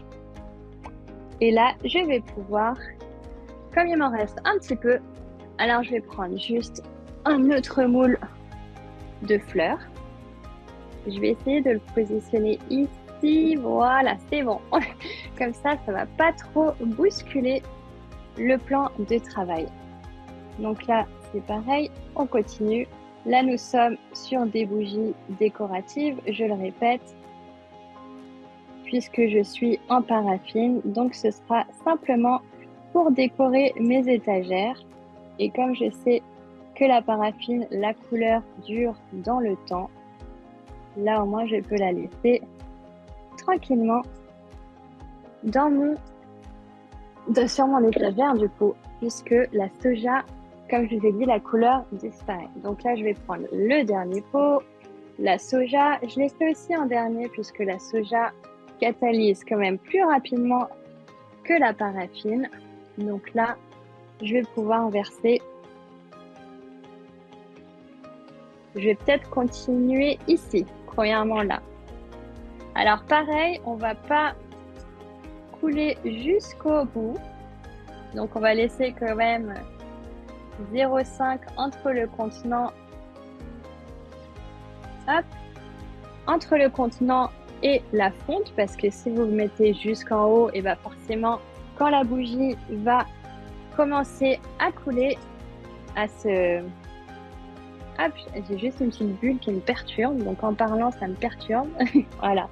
Et là, je vais pouvoir, comme il m'en reste un petit peu, alors je vais prendre juste un autre moule de fleurs. Je vais essayer de le positionner ici. Voilà, c'est bon. Comme ça ne va pas trop bousculer le plan de travail. Donc là, c'est pareil, on continue. Là, nous sommes sur des bougies décoratives, je le répète, puisque je suis en paraffine. Donc, ce sera simplement pour décorer mes étagères. Et comme je sais que la paraffine, la couleur dure dans le temps, là, au moins, je peux la laisser tranquillement sur mon étagère, du coup, puisque la soja, comme je vous ai dit, la couleur disparaît. Donc là, je vais prendre le dernier pot. La soja, je l'ai fait aussi en dernier puisque la soja catalyse quand même plus rapidement que la paraffine. Donc là, je vais pouvoir verser. Je vais peut-être continuer ici, premièrement là. Alors pareil, on va pas couler jusqu'au bout. Donc on va laisser quand même 0,5 entre le contenant. Hop. entre le contenant et la fonte, parce que si vous le mettez jusqu'en haut, et forcément, quand la bougie va commencer à couler, à se... Hop, j'ai juste une petite bulle qui me perturbe, donc en parlant, ça me perturbe. Voilà.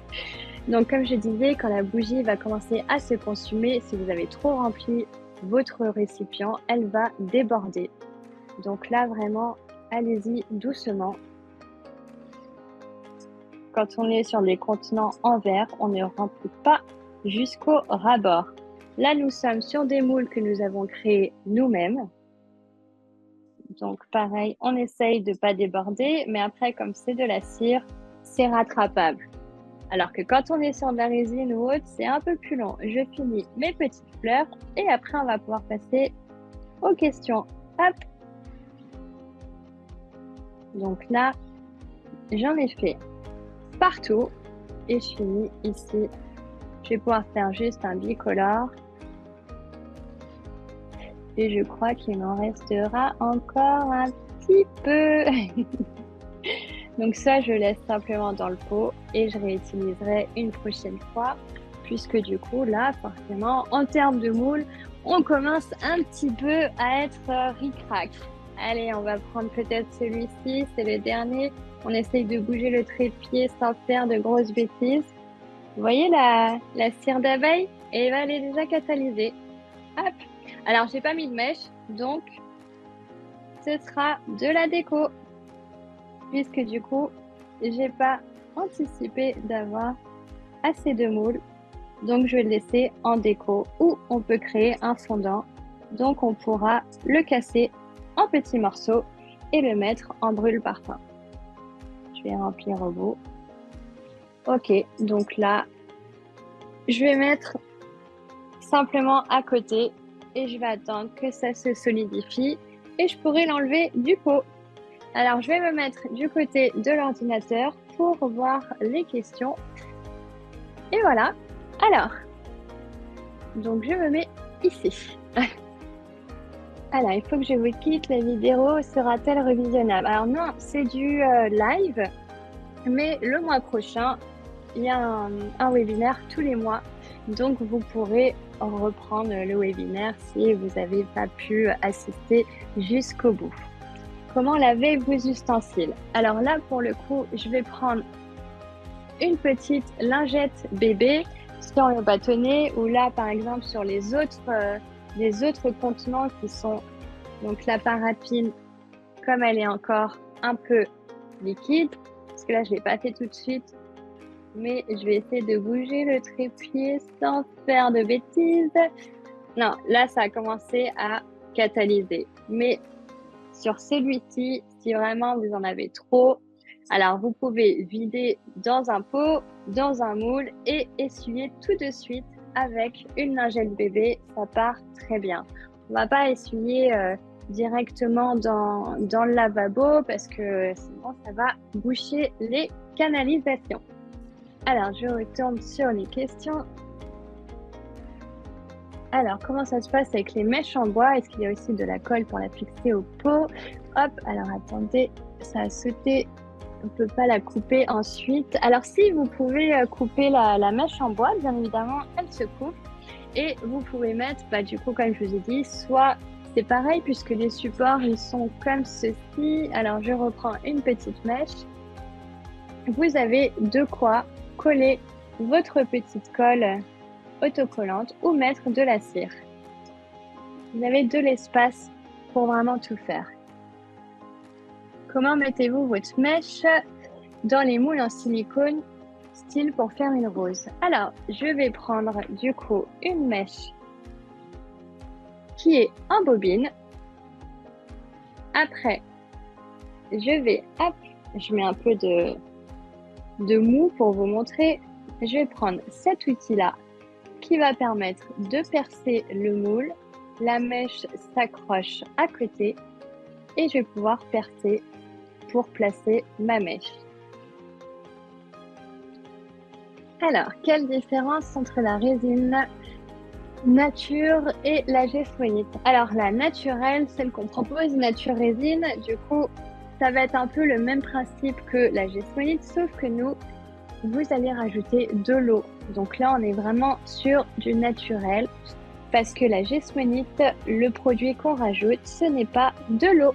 Donc, comme je disais, quand la bougie va commencer à se consumer, si vous avez trop rempli votre récipient, elle va déborder. Donc là, vraiment, allez-y doucement. Quand on est sur des contenants en verre, on ne remplit pas jusqu'au ras-bord. Là, nous sommes sur des moules que nous avons créés nous-mêmes. Donc, pareil, on essaye de ne pas déborder, mais après, comme c'est de la cire, c'est rattrapable. Alors que quand on est sur de la résine ou autre, c'est un peu plus long. Je finis mes petites fleurs et après, on va pouvoir passer aux questions. Hop! Donc là, j'en ai fait partout et je finis ici. Je vais pouvoir faire juste un bicolore. Et je crois qu'il m'en restera encore un petit peu. Donc ça, je laisse simplement dans le pot et je réutiliserai une prochaine fois. Puisque du coup, là, forcément, en termes de moule, on commence un petit peu à être ric-rac. Allez, on va prendre peut-être celui-ci, c'est le dernier. On essaye de bouger le trépied sans faire de grosses bêtises. Vous voyez la cire d'abeille? Et elle est déjà catalysée. Hop! Alors, j'ai pas mis de mèche, donc ce sera de la déco. Puisque du coup, j'ai pas anticipé d'avoir assez de moules. Donc, je vais le laisser en déco ou on peut créer un fondant. Donc, on pourra le casser en petits morceaux et le mettre en brûle-parfum. Je vais remplir au bout. Ok, donc là, je vais mettre simplement à côté et je vais attendre que ça se solidifie et je pourrai l'enlever du pot. Alors, je vais me mettre du côté de l'ordinateur pour voir les questions. Et voilà. Alors, donc je me mets ici. Alors, il faut que je vous quitte. La vidéo sera-t-elle revisionnable? Alors non, c'est du live, mais le mois prochain, il y a un webinaire tous les mois. Donc, vous pourrez reprendre le webinaire si vous n'avez pas pu assister jusqu'au bout. Comment laver vos ustensiles? Alors là, pour le coup, je vais prendre une petite lingette bébé sur le bâtonnet ou là, par exemple, sur les autres contenants qui sont donc la paraffine, comme elle est encore un peu liquide, parce que là, je ne l'ai pas fait tout de suite, mais je vais essayer de bouger le trépied sans faire de bêtises. Non, là, ça a commencé à catalyser. Mais sur celui-ci, si vraiment vous en avez trop, alors vous pouvez vider dans un pot, dans un moule et essuyer tout de suite avec une lingette bébé. Ça part très bien. On ne va pas essuyer directement dans le lavabo parce que sinon ça va boucher les canalisations. Alors, je retourne sur les questions. Alors, comment ça se passe avec les mèches en bois? Est-ce qu'il y a aussi de la colle pour la fixer au pot? Hop, alors attendez, ça a sauté. On ne peut pas la couper ensuite. Alors, si vous pouvez couper la mèche en bois, bien évidemment, elle se coupe. Et vous pouvez mettre, du coup, comme je vous ai dit, soit c'est pareil puisque les supports, ils sont comme ceci. Alors, je reprends une petite mèche. Vous avez de quoi coller votre petite colle autocollante ou mettre de la cire. Vous avez de l'espace pour vraiment tout faire. Comment mettez-vous votre mèche dans les moules en silicone style pour faire une rose? Alors, je vais prendre du coup une mèche qui est en bobine. Après, je vais, hop, je mets un peu de mou pour vous montrer. Je vais prendre cet outil-là qui va permettre de percer le moule. La mèche s'accroche à côté et je vais pouvoir percer pour placer ma mèche. Alors, quelle différence entre la résine nature et la gesso-monite? Alors, la naturelle, celle qu'on propose, nature résine, du coup, ça va être un peu le même principe que la gesso-monite, sauf que nous, vous allez rajouter de l'eau. Donc là, on est vraiment sur du naturel parce que la gesmonite, le produit qu'on rajoute, ce n'est pas de l'eau.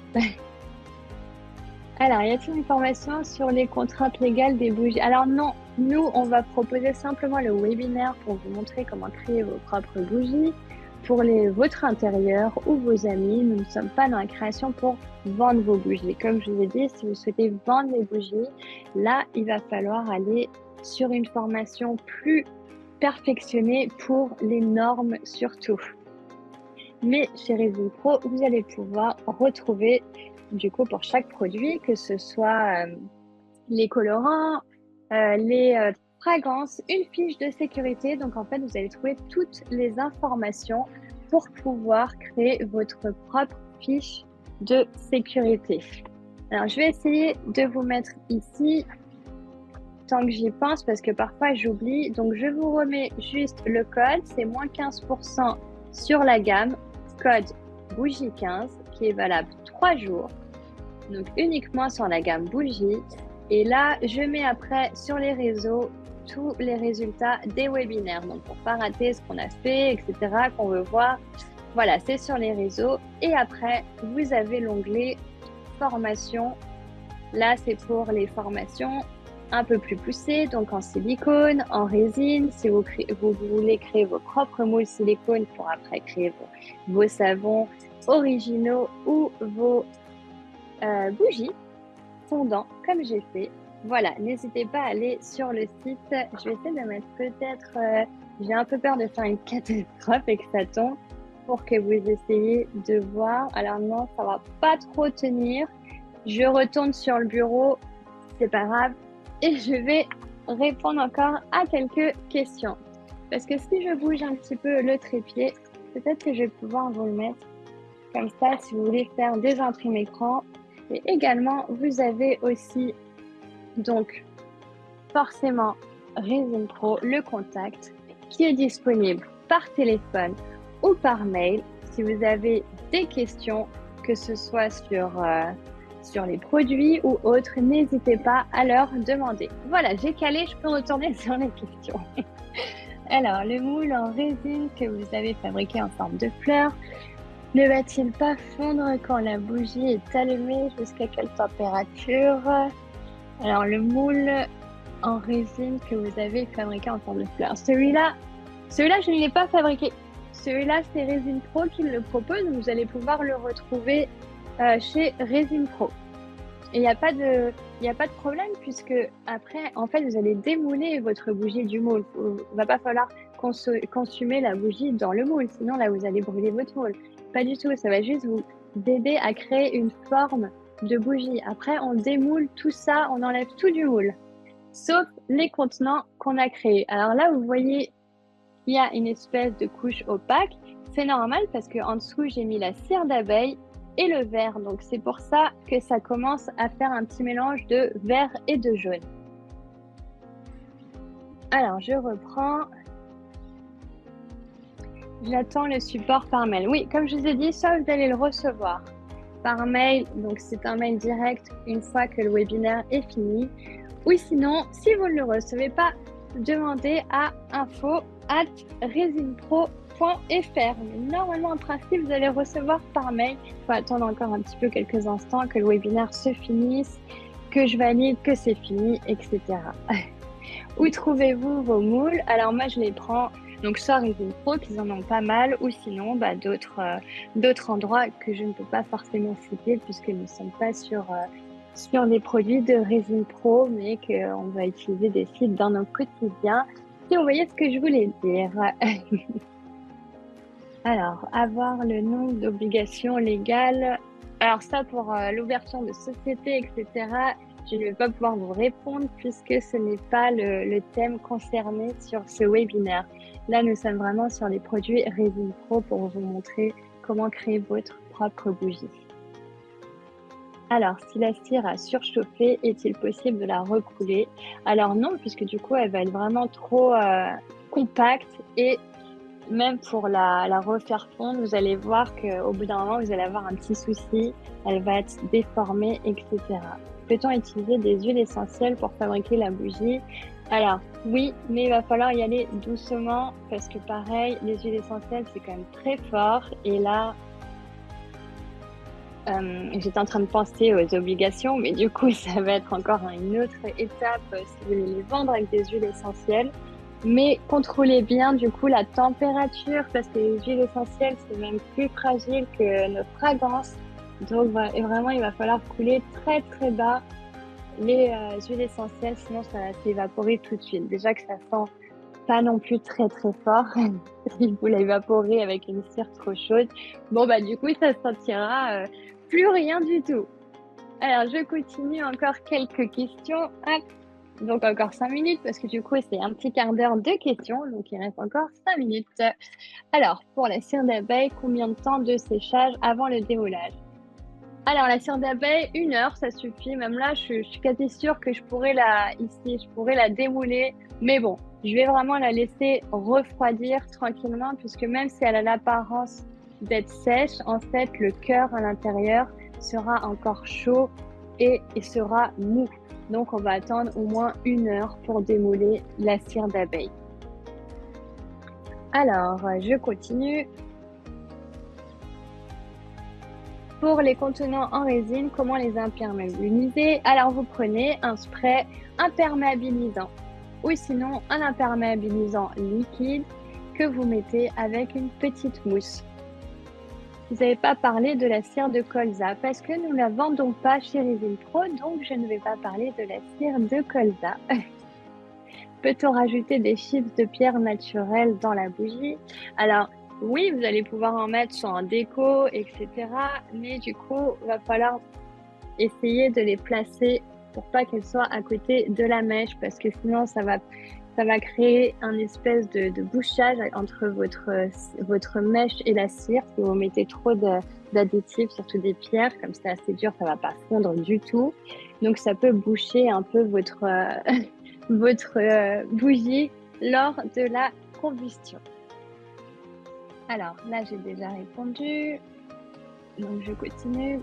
Alors, y a-t-il une formation sur les contraintes légales des bougies? Alors non, nous, on va proposer simplement le webinaire pour vous montrer comment créer vos propres bougies pour votre intérieur ou vos amis. Nous ne sommes pas dans la création pour vendre vos bougies. Comme je vous ai dit, si vous souhaitez vendre les bougies, là, il va falloir aller sur une formation plus perfectionnée pour les normes surtout. Mais chez Resin Pro, vous allez pouvoir retrouver du coup pour chaque produit, que ce soit les colorants, les fragrances, une fiche de sécurité. Donc en fait, vous allez trouver toutes les informations pour pouvoir créer votre propre fiche de sécurité. Alors je vais essayer de vous mettre ici tant que j'y pense parce que parfois j'oublie. Donc je vous remets juste le code, c'est moins 15% sur la gamme, code bougie 15 qui est valable 3 jours. Donc uniquement sur la gamme bougie. Et là, je mets après sur les réseaux tous les résultats des webinaires. Donc pour pas rater ce qu'on a fait, etc., qu'on veut voir. Voilà, c'est sur les réseaux. Et après, vous avez l'onglet formation. Là, c'est pour les formations un peu plus poussées, donc en silicone, en résine. Si vous voulez créer vos propres moules silicone pour après créer vos savons originaux ou vos bougies fondant comme j'ai fait. Voilà, n'hésitez pas à aller sur le site. Je vais essayer de mettre peut-être, j'ai un peu peur de faire une catastrophe et que ça tombe pour que vous essayiez de voir. Alors non, ça va pas trop tenir. Je retourne sur le bureau, c'est pas grave, et je vais répondre encore à quelques questions. Parce que si je bouge un petit peu le trépied, peut-être que je vais pouvoir vous le mettre comme ça si vous voulez faire des imprimes écran. Et également, vous avez aussi, donc, forcément, Resin Pro, le contact, qui est disponible par téléphone ou par mail. Si vous avez des questions, que ce soit sur les produits ou autres, n'hésitez pas à leur demander. Voilà, j'ai calé, je peux retourner sur les questions. Alors, le moule en résine que vous avez fabriqué en forme de fleur, ne va-t-il pas fondre quand la bougie est allumée? Jusqu'à quelle température? Alors, le moule en résine que vous avez fabriqué en forme de fleur. Celui-là, je ne l'ai pas fabriqué. Celui-là, c'est Resin Pro qui le propose. Vous allez pouvoir le retrouver chez Resin Pro. Et il n'y a pas de problème puisque après, en fait, vous allez démouler votre bougie du moule. Il ne va pas falloir consumer la bougie dans le moule. Sinon, là, vous allez brûler votre moule. Pas du tout. Ça va juste vous aider à créer une forme de bougie. Après, on démoule tout ça, on enlève tout du moule. Sauf les contenants qu'on a créés. Alors là, vous voyez, il y a une espèce de couche opaque. C'est normal parce qu'en dessous, j'ai mis la cire d'abeille et le vert. Donc, c'est pour ça que ça commence à faire un petit mélange de vert et de jaune. Alors, je reprends. J'attends le support par mail. Oui, comme je vous ai dit, ça, vous allez le recevoir par mail. Donc, c'est un mail direct une fois que le webinaire est fini. Ou sinon, si vous ne le recevez pas, demandez à info@resinpro.fr. Mais normalement, en principe, vous allez recevoir par mail. Il faut attendre encore un petit peu quelques instants que le webinaire se finisse, que je valide que c'est fini, etc. Où trouvez-vous vos moules? Alors moi, je les prends donc soit Resin Pro, qu'ils en ont pas mal, ou sinon d'autres endroits que je ne peux pas forcément citer puisque nous ne sommes pas sur des produits de Resin Pro, mais qu'on va utiliser des sites dans notre quotidien. Si vous voyez ce que je voulais dire. Alors, avoir le nombre d'obligations légales. Alors ça, pour l'ouverture de société, etc., je ne vais pas pouvoir vous répondre puisque ce n'est pas le thème concerné sur ce webinaire. Là, nous sommes vraiment sur les produits Resin Pro pour vous montrer comment créer votre propre bougie. Alors, si la cire a surchauffé, est-il possible de la recouler? Alors non, puisque du coup, elle va être vraiment trop compacte et même pour la refaire fondre, vous allez voir qu'au bout d'un moment, vous allez avoir un petit souci. Elle va être déformée, etc. Peut-on utiliser des huiles essentielles pour fabriquer la bougie? Alors, oui, mais il va falloir y aller doucement parce que pareil, les huiles essentielles, c'est quand même très fort. Et là, j'étais en train de penser aux obligations, mais du coup, ça va être encore une autre étape si vous voulez les vendre avec des huiles essentielles. Mais contrôlez bien du coup la température parce que les huiles essentielles, c'est même plus fragile que nos fragrances. Donc et vraiment, il va falloir couler très très bas les huiles essentielles, sinon ça va s'évaporer tout de suite. Déjà que ça sent pas non plus très très fort. Si vous l'évaporez avec une cire trop chaude, bon bah du coup ça sentira plus rien du tout. Alors je continue encore quelques questions. Hop. Donc encore 5 minutes parce que du coup c'est un petit quart d'heure de questions, donc il reste encore 5 minutes. Alors pour la cire d'abeille, combien de temps de séchage avant le démoulage? Alors, la cire d'abeille, 1 heure, ça suffit. Même là, je suis quasi sûre que je pourrais la démouler. Mais bon, je vais vraiment la laisser refroidir tranquillement, puisque même si elle a l'apparence d'être sèche, en fait, le cœur à l'intérieur sera encore chaud et sera mou. Donc, on va attendre au moins 1 heure pour démouler la cire d'abeille. Alors, je continue. Pour les contenants en résine, comment les imperméabiliser? Alors, vous prenez un spray imperméabilisant ou sinon un imperméabilisant liquide que vous mettez avec une petite mousse. Vous n'avez pas parlé de la cire de colza parce que nous ne la vendons pas chez Resin Pro, donc je ne vais pas parler de la cire de colza. Peut-on rajouter des chips de pierre naturelles dans la bougie? Alors, oui, vous allez pouvoir en mettre sur un déco, etc. Mais du coup, il va falloir essayer de les placer pour pas qu'elles soient à côté de la mèche parce que sinon, ça va créer un espèce de bouchage entre votre mèche et la cire. Si vous mettez trop d'additifs, surtout des pierres, comme c'est assez dur, ça va pas fondre du tout. Donc, ça peut boucher un peu votre bougie lors de la combustion. Alors là, j'ai déjà répondu. Donc, je continue.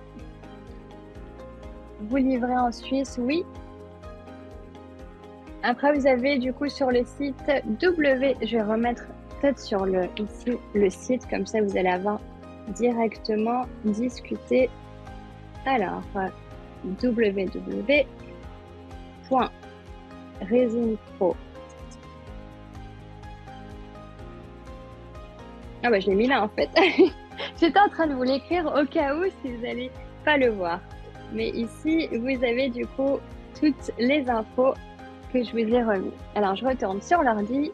Vous livrez en Suisse, oui. Après, vous avez du coup sur le site je vais remettre peut-être sur ici le site, comme ça vous allez avoir directement discuté. Alors, www.resinpro. Ah bah je l'ai mis là en fait. J'étais en train de vous l'écrire au cas où si vous n'allez pas le voir. Mais ici, vous avez du coup toutes les infos que je vous ai remis. Alors, je retourne sur l'ordi.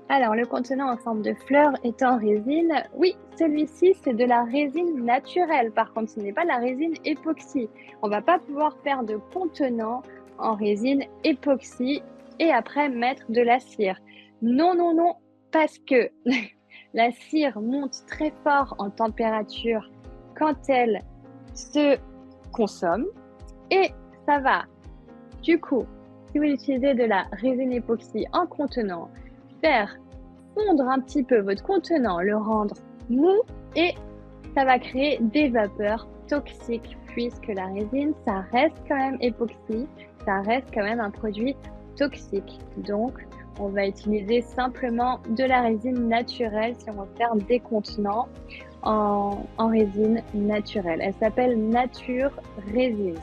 Alors, le contenant en forme de fleur est en résine. Oui, celui-ci, c'est de la résine naturelle. Par contre, ce n'est pas de la résine époxy. On va pas pouvoir faire de contenant en résine époxy et après mettre de la cire. Non, non, non, parce que la cire monte très fort en température quand elle se consomme et ça va. Du coup, si vous utilisez de la résine époxy en contenant, faire fondre un petit peu votre contenant, le rendre mou et ça va créer des vapeurs toxiques puisque la résine, ça reste quand même époxy, ça reste quand même un produit toxique. Donc, on va utiliser simplement de la résine naturelle si on veut faire des contenants en résine naturelle. Elle s'appelle Nature Résine.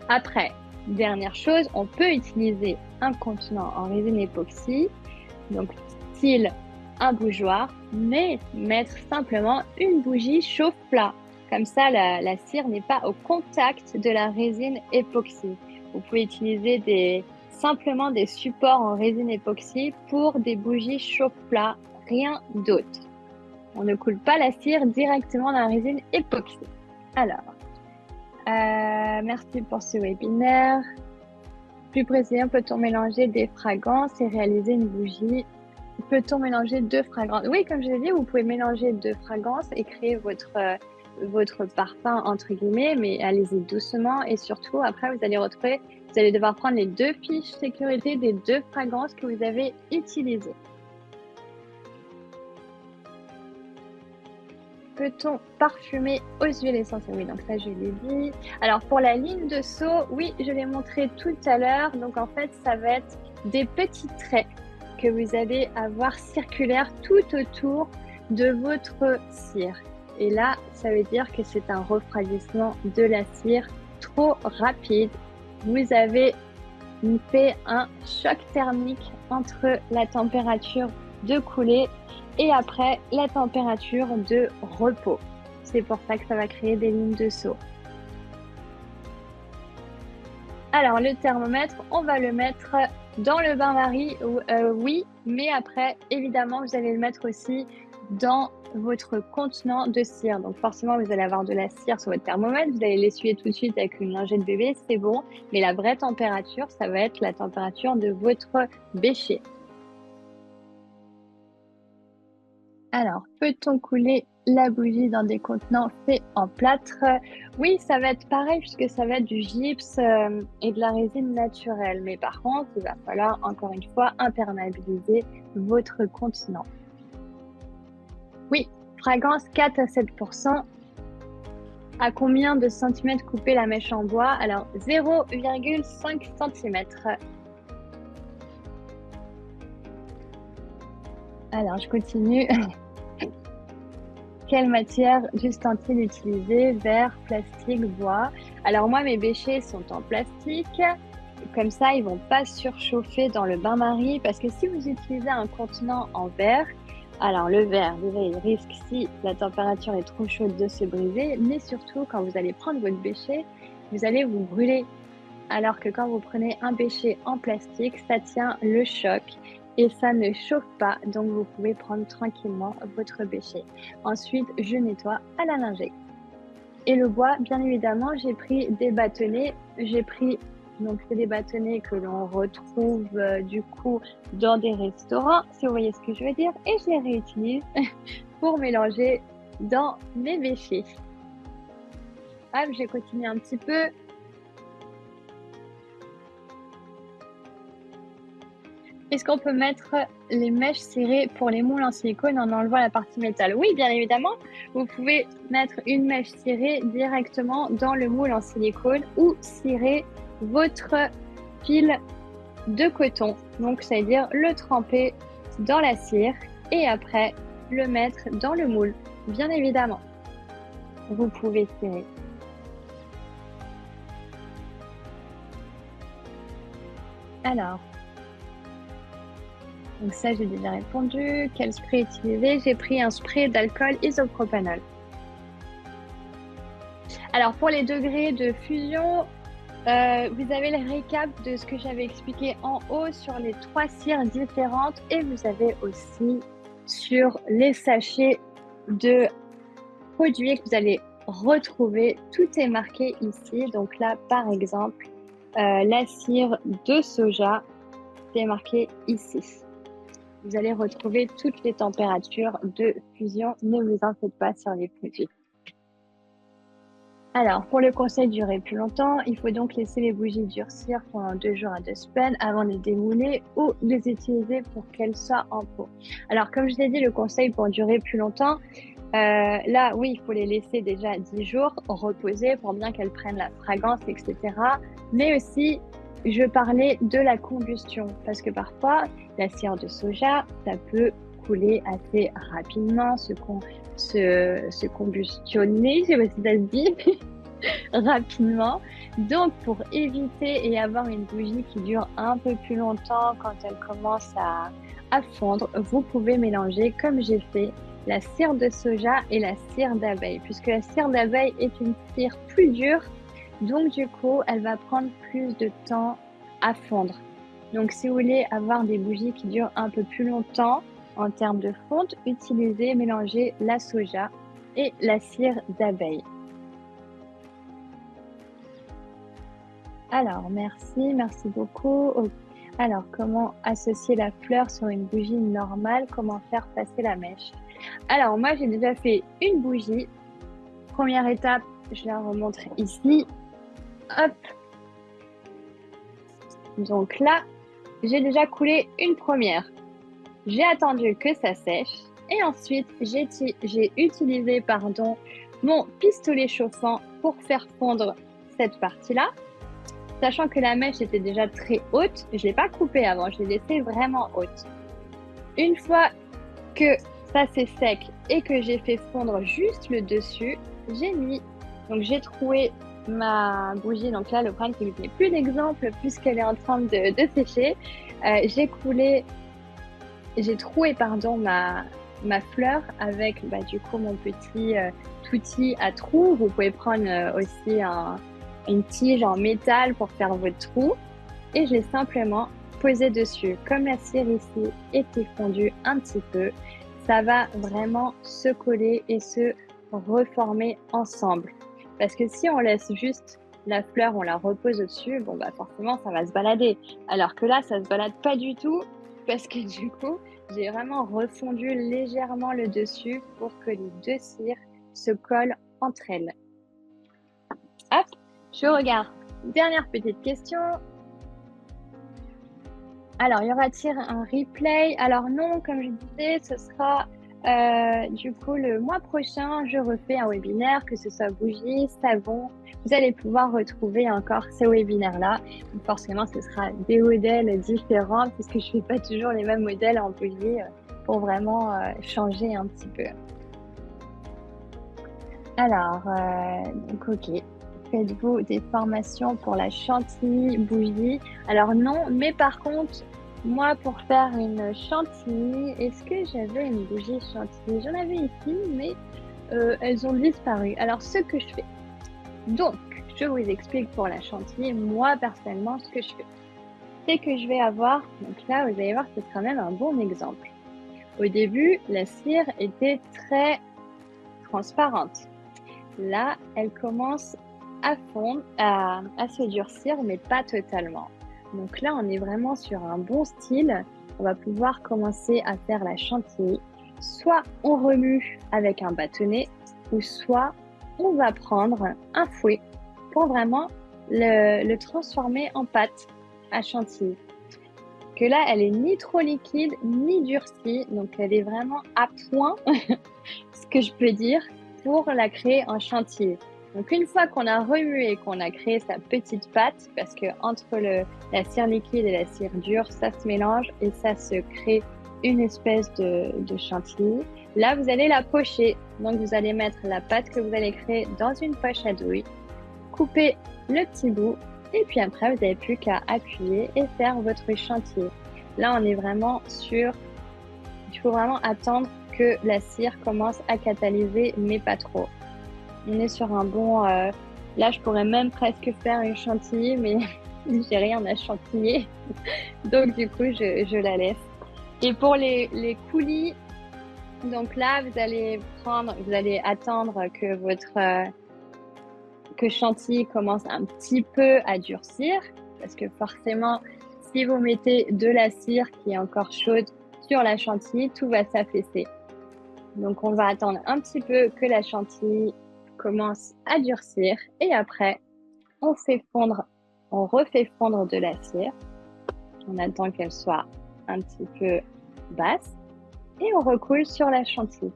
Après, dernière chose, on peut utiliser un contenant en résine époxy, donc style un bougeoir, mais mettre simplement une bougie chauffe-plat. Comme ça, la cire n'est pas au contact de la résine époxy. Vous pouvez utiliser simplement des supports en résine époxy pour des bougies chauffe-plat, rien d'autre. On ne coule pas la cire directement dans la résine époxy. Alors, merci pour ce webinaire. Plus précisément, peut-on mélanger des fragrances et réaliser une bougie? Peut-on mélanger 2 fragrances? Oui, comme je l'ai dit, vous pouvez mélanger 2 fragrances et créer votre parfum, entre guillemets, mais allez-y doucement et surtout, après, vous allez devoir prendre les 2 fiches sécurité des 2 fragrances que vous avez utilisées. peut-on parfumer aux huiles essentielles? Oui, donc ça, je l'ai dit. Alors, pour la ligne de seau, oui, je l'ai montré tout à l'heure. Donc, en fait, ça va être des petits traits que vous allez avoir circulaires tout autour de votre cire. Et là, ça veut dire que c'est un refroidissement de la cire trop rapide. Vous avez fait un choc thermique entre la température de coulée et après la température de repos. C'est pour ça que ça va créer des lignes de saut. Alors, le thermomètre, on va le mettre dans le bain-marie, oui, mais après, évidemment, vous allez le mettre aussi dans votre contenant de cire. Donc, forcément, vous allez avoir de la cire sur votre thermomètre. Vous allez l'essuyer tout de suite avec une lingette bébé, c'est bon. Mais la vraie température, ça va être la température de votre bêcher. Alors, peut-on couler la bougie dans des contenants faits en plâtre? Oui, ça va être pareil puisque ça va être du gypse et de la résine naturelle. Mais par contre, il va falloir encore une fois imperméabiliser votre contenant. Oui, fragrance 4 à 7%. À combien de centimètres couper la mèche en bois? Alors, 0,5 cm. Alors, je continue. Quelle matière d'ustensile utiliser? Verre, plastique, bois. Alors moi, mes bêchers sont en plastique. Comme ça, ils vont pas surchauffer dans le bain-marie parce que si vous utilisez un contenant en verre, alors le verre, déjà, il risque, si la température est trop chaude, de se briser. Mais surtout, quand vous allez prendre votre bêcher, vous allez vous brûler. Alors que quand vous prenez un bêcher en plastique, ça tient le choc et ça ne chauffe pas, donc vous pouvez prendre tranquillement votre bêcher. Ensuite, je nettoie à la lingette. Et le bois, bien évidemment, j'ai pris des bâtonnets. Donc c'est des bâtonnets que l'on retrouve du coup dans des restaurants, si vous voyez ce que je veux dire, et je les réutilise pour mélanger dans mes bêchers. Hop, je continue un petit peu. Est-ce qu'on peut mettre les mèches cirées pour les moules en silicone en enlevant la partie métal? Oui, bien évidemment. Vous pouvez mettre une mèche cirée directement dans le moule en silicone ou cirer votre fil de coton. Donc, c'est-à-dire le tremper dans la cire et après le mettre dans le moule. Bien évidemment, vous pouvez cirer. Alors, donc ça, j'ai déjà répondu. Quel spray utiliser? J'ai pris un spray d'alcool isopropanol. Alors, pour les degrés de fusion, vous avez le récap de ce que j'avais expliqué en haut sur les 3 cires différentes et vous avez aussi sur les sachets de produits que vous allez retrouver. Tout est marqué ici. Donc là, par exemple, la cire de soja, c'est marqué ici. Vous allez retrouver toutes les températures de fusion. Ne vous en faites pas sur les produits. Alors, pour le conseil durer plus longtemps, il faut donc laisser les bougies durcir pendant 2 jours à 2 semaines avant de les démouler ou les utiliser pour qu'elles soient en pot. Alors, comme je l'ai dit, le conseil pour durer plus longtemps, là, oui, il faut les laisser déjà 10 jours reposer pour bien qu'elles prennent la fragrance, etc. Mais aussi, je parlais de la combustion parce que parfois, la cire de soja, ça peut couler assez rapidement, se combustionner, je sais pas si ça se dit, rapidement. Donc, pour éviter et avoir une bougie qui dure un peu plus longtemps quand elle commence à fondre, vous pouvez mélanger, comme j'ai fait, la cire de soja et la cire d'abeille, puisque la cire d'abeille est une cire plus dure, donc du coup, elle va prendre plus de temps à fondre. Donc, si vous voulez avoir des bougies qui durent un peu plus longtemps en termes de fonte, utilisez, mélangez la soja et la cire d'abeille. Alors, merci beaucoup. Alors, comment associer la fleur sur une bougie normale? Comment faire passer la mèche? Alors, moi, j'ai déjà fait une bougie. Première étape, je la remontre ici. Hop. Donc là, j'ai déjà coulé une première. J'ai attendu que ça sèche Et ensuite, j'ai utilisé mon pistolet chauffant pour faire fondre cette partie-là. Sachant que la mèche était déjà très haute, je ne l'ai pas coupée avant, je l'ai laissée vraiment haute. Une fois que ça c'est sec et que j'ai fait fondre juste le dessus, j'ai troué ma bougie. Donc là, le problème c'est que je n'ai plus d'exemple puisqu'elle est en train de sécher. J'ai troué ma fleur avec du coup mon petit outil à trous. Vous pouvez prendre aussi une tige en métal pour faire votre trou. Et j'ai simplement posé dessus. Comme la cire ici était fondue un petit peu, ça va vraiment se coller et se reformer ensemble. Parce que si on laisse juste la fleur, on la repose au-dessus, forcément ça va se balader. Alors que là, ça se balade pas du tout parce que du coup, j'ai vraiment refondu légèrement le dessus pour que les deux cires se collent entre elles. Hop, je regarde. Dernière petite question. Alors, y aura-t-il un replay? Alors non, comme je disais, ce sera du coup le mois prochain, je refais un webinaire, que ce soit bougie, savon. Vous allez pouvoir retrouver encore ce webinaire-là. Forcément, ce sera des modèles différents puisque je ne fais pas toujours les mêmes modèles en bougie pour vraiment changer un petit peu. Alors, donc ok. Faites-vous des formations pour la chantilly bougie? Alors non, mais par contre, moi pour faire une chantilly, est-ce que j'avais une bougie chantilly? J'en avais ici, mais elles ont disparu. Alors ce que je fais, donc je vous explique pour la chantilly, moi personnellement ce que je fais, c'est que je vais avoir, donc là vous allez voir c'est quand même un bon exemple. Au début, la cire était très transparente. Là, elle commence à fondre, à se durcir, mais pas totalement. Donc là, on est vraiment sur un bon style. On va pouvoir commencer à faire la chantilly. Soit on remue avec un bâtonnet, ou soit on va prendre un fouet pour vraiment le transformer en pâte à chantilly. Que là, elle est ni trop liquide, ni durcie. Donc, elle est vraiment à point, ce que je peux dire, pour la créer en chantilly. Donc une fois qu'on a remué et qu'on a créé sa petite pâte, parce que entre la cire liquide et la cire dure, ça se mélange et ça se crée une espèce de chantilly. Là, vous allez la pocher. Donc vous allez mettre la pâte que vous allez créer dans une poche à douille, couper le petit bout et puis après vous n'avez plus qu'à appuyer et faire votre chantilly. Là, on est vraiment sur... Il faut vraiment attendre que la cire commence à catalyser, mais pas trop. On est sur un bon... là, je pourrais même presque faire une chantilly, mais j'ai rien à chantilly. Donc, du coup, je la laisse. Et pour les coulis, donc là, vous allez attendre que que chantilly commence un petit peu à durcir. Parce que forcément, si vous mettez de la cire qui est encore chaude sur la chantilly, tout va s'affaisser. Donc, on va attendre un petit peu que la chantilly commence à durcir et après, on refait fondre de la cire. On attend qu'elle soit un petit peu basse et on recoule sur la chantilly.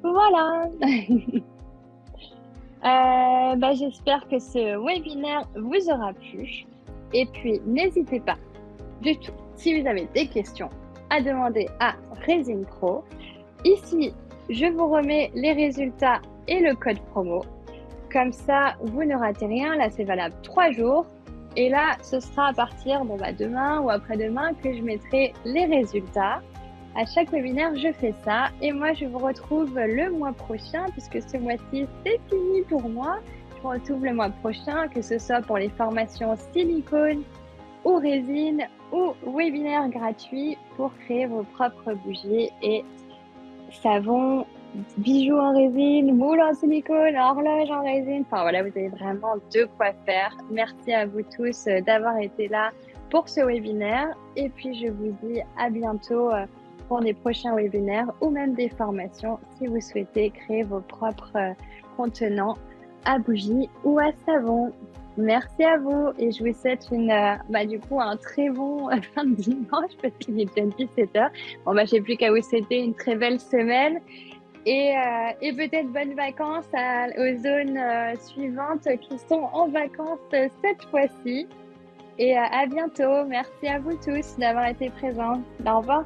Voilà. J'espère que ce webinaire vous aura plu. Et puis, n'hésitez pas du tout, si vous avez des questions, à demander à Résine Pro. Ici, je vous remets les résultats et le code promo. Comme ça, vous ne ratez rien. Là, c'est valable 3 jours. Et là, ce sera à partir demain ou après-demain que je mettrai les résultats. À chaque webinaire, je fais ça. Et moi, je vous retrouve le mois prochain, puisque ce mois-ci, c'est fini pour moi. Je vous retrouve le mois prochain, que ce soit pour les formations silicone ou résine ou webinaire gratuit pour créer vos propres bougies et savon, bijoux en résine, moule en silicone, horloge en résine. Enfin voilà, vous avez vraiment de quoi faire. Merci à vous tous d'avoir été là pour ce webinaire. Et puis je vous dis à bientôt pour des prochains webinaires ou même des formations si vous souhaitez créer vos propres contenants à bougie ou à savon. Merci à vous et je vous souhaite du coup, un très bon fin de dimanche parce qu'il est déjà 17 heures. Bon, bah, j'ai plus qu'à vous souhaiter une très belle semaine et peut-être bonnes vacances aux zones suivantes qui sont en vacances cette fois-ci. Et à bientôt. Merci à vous tous d'avoir été présents. Au revoir.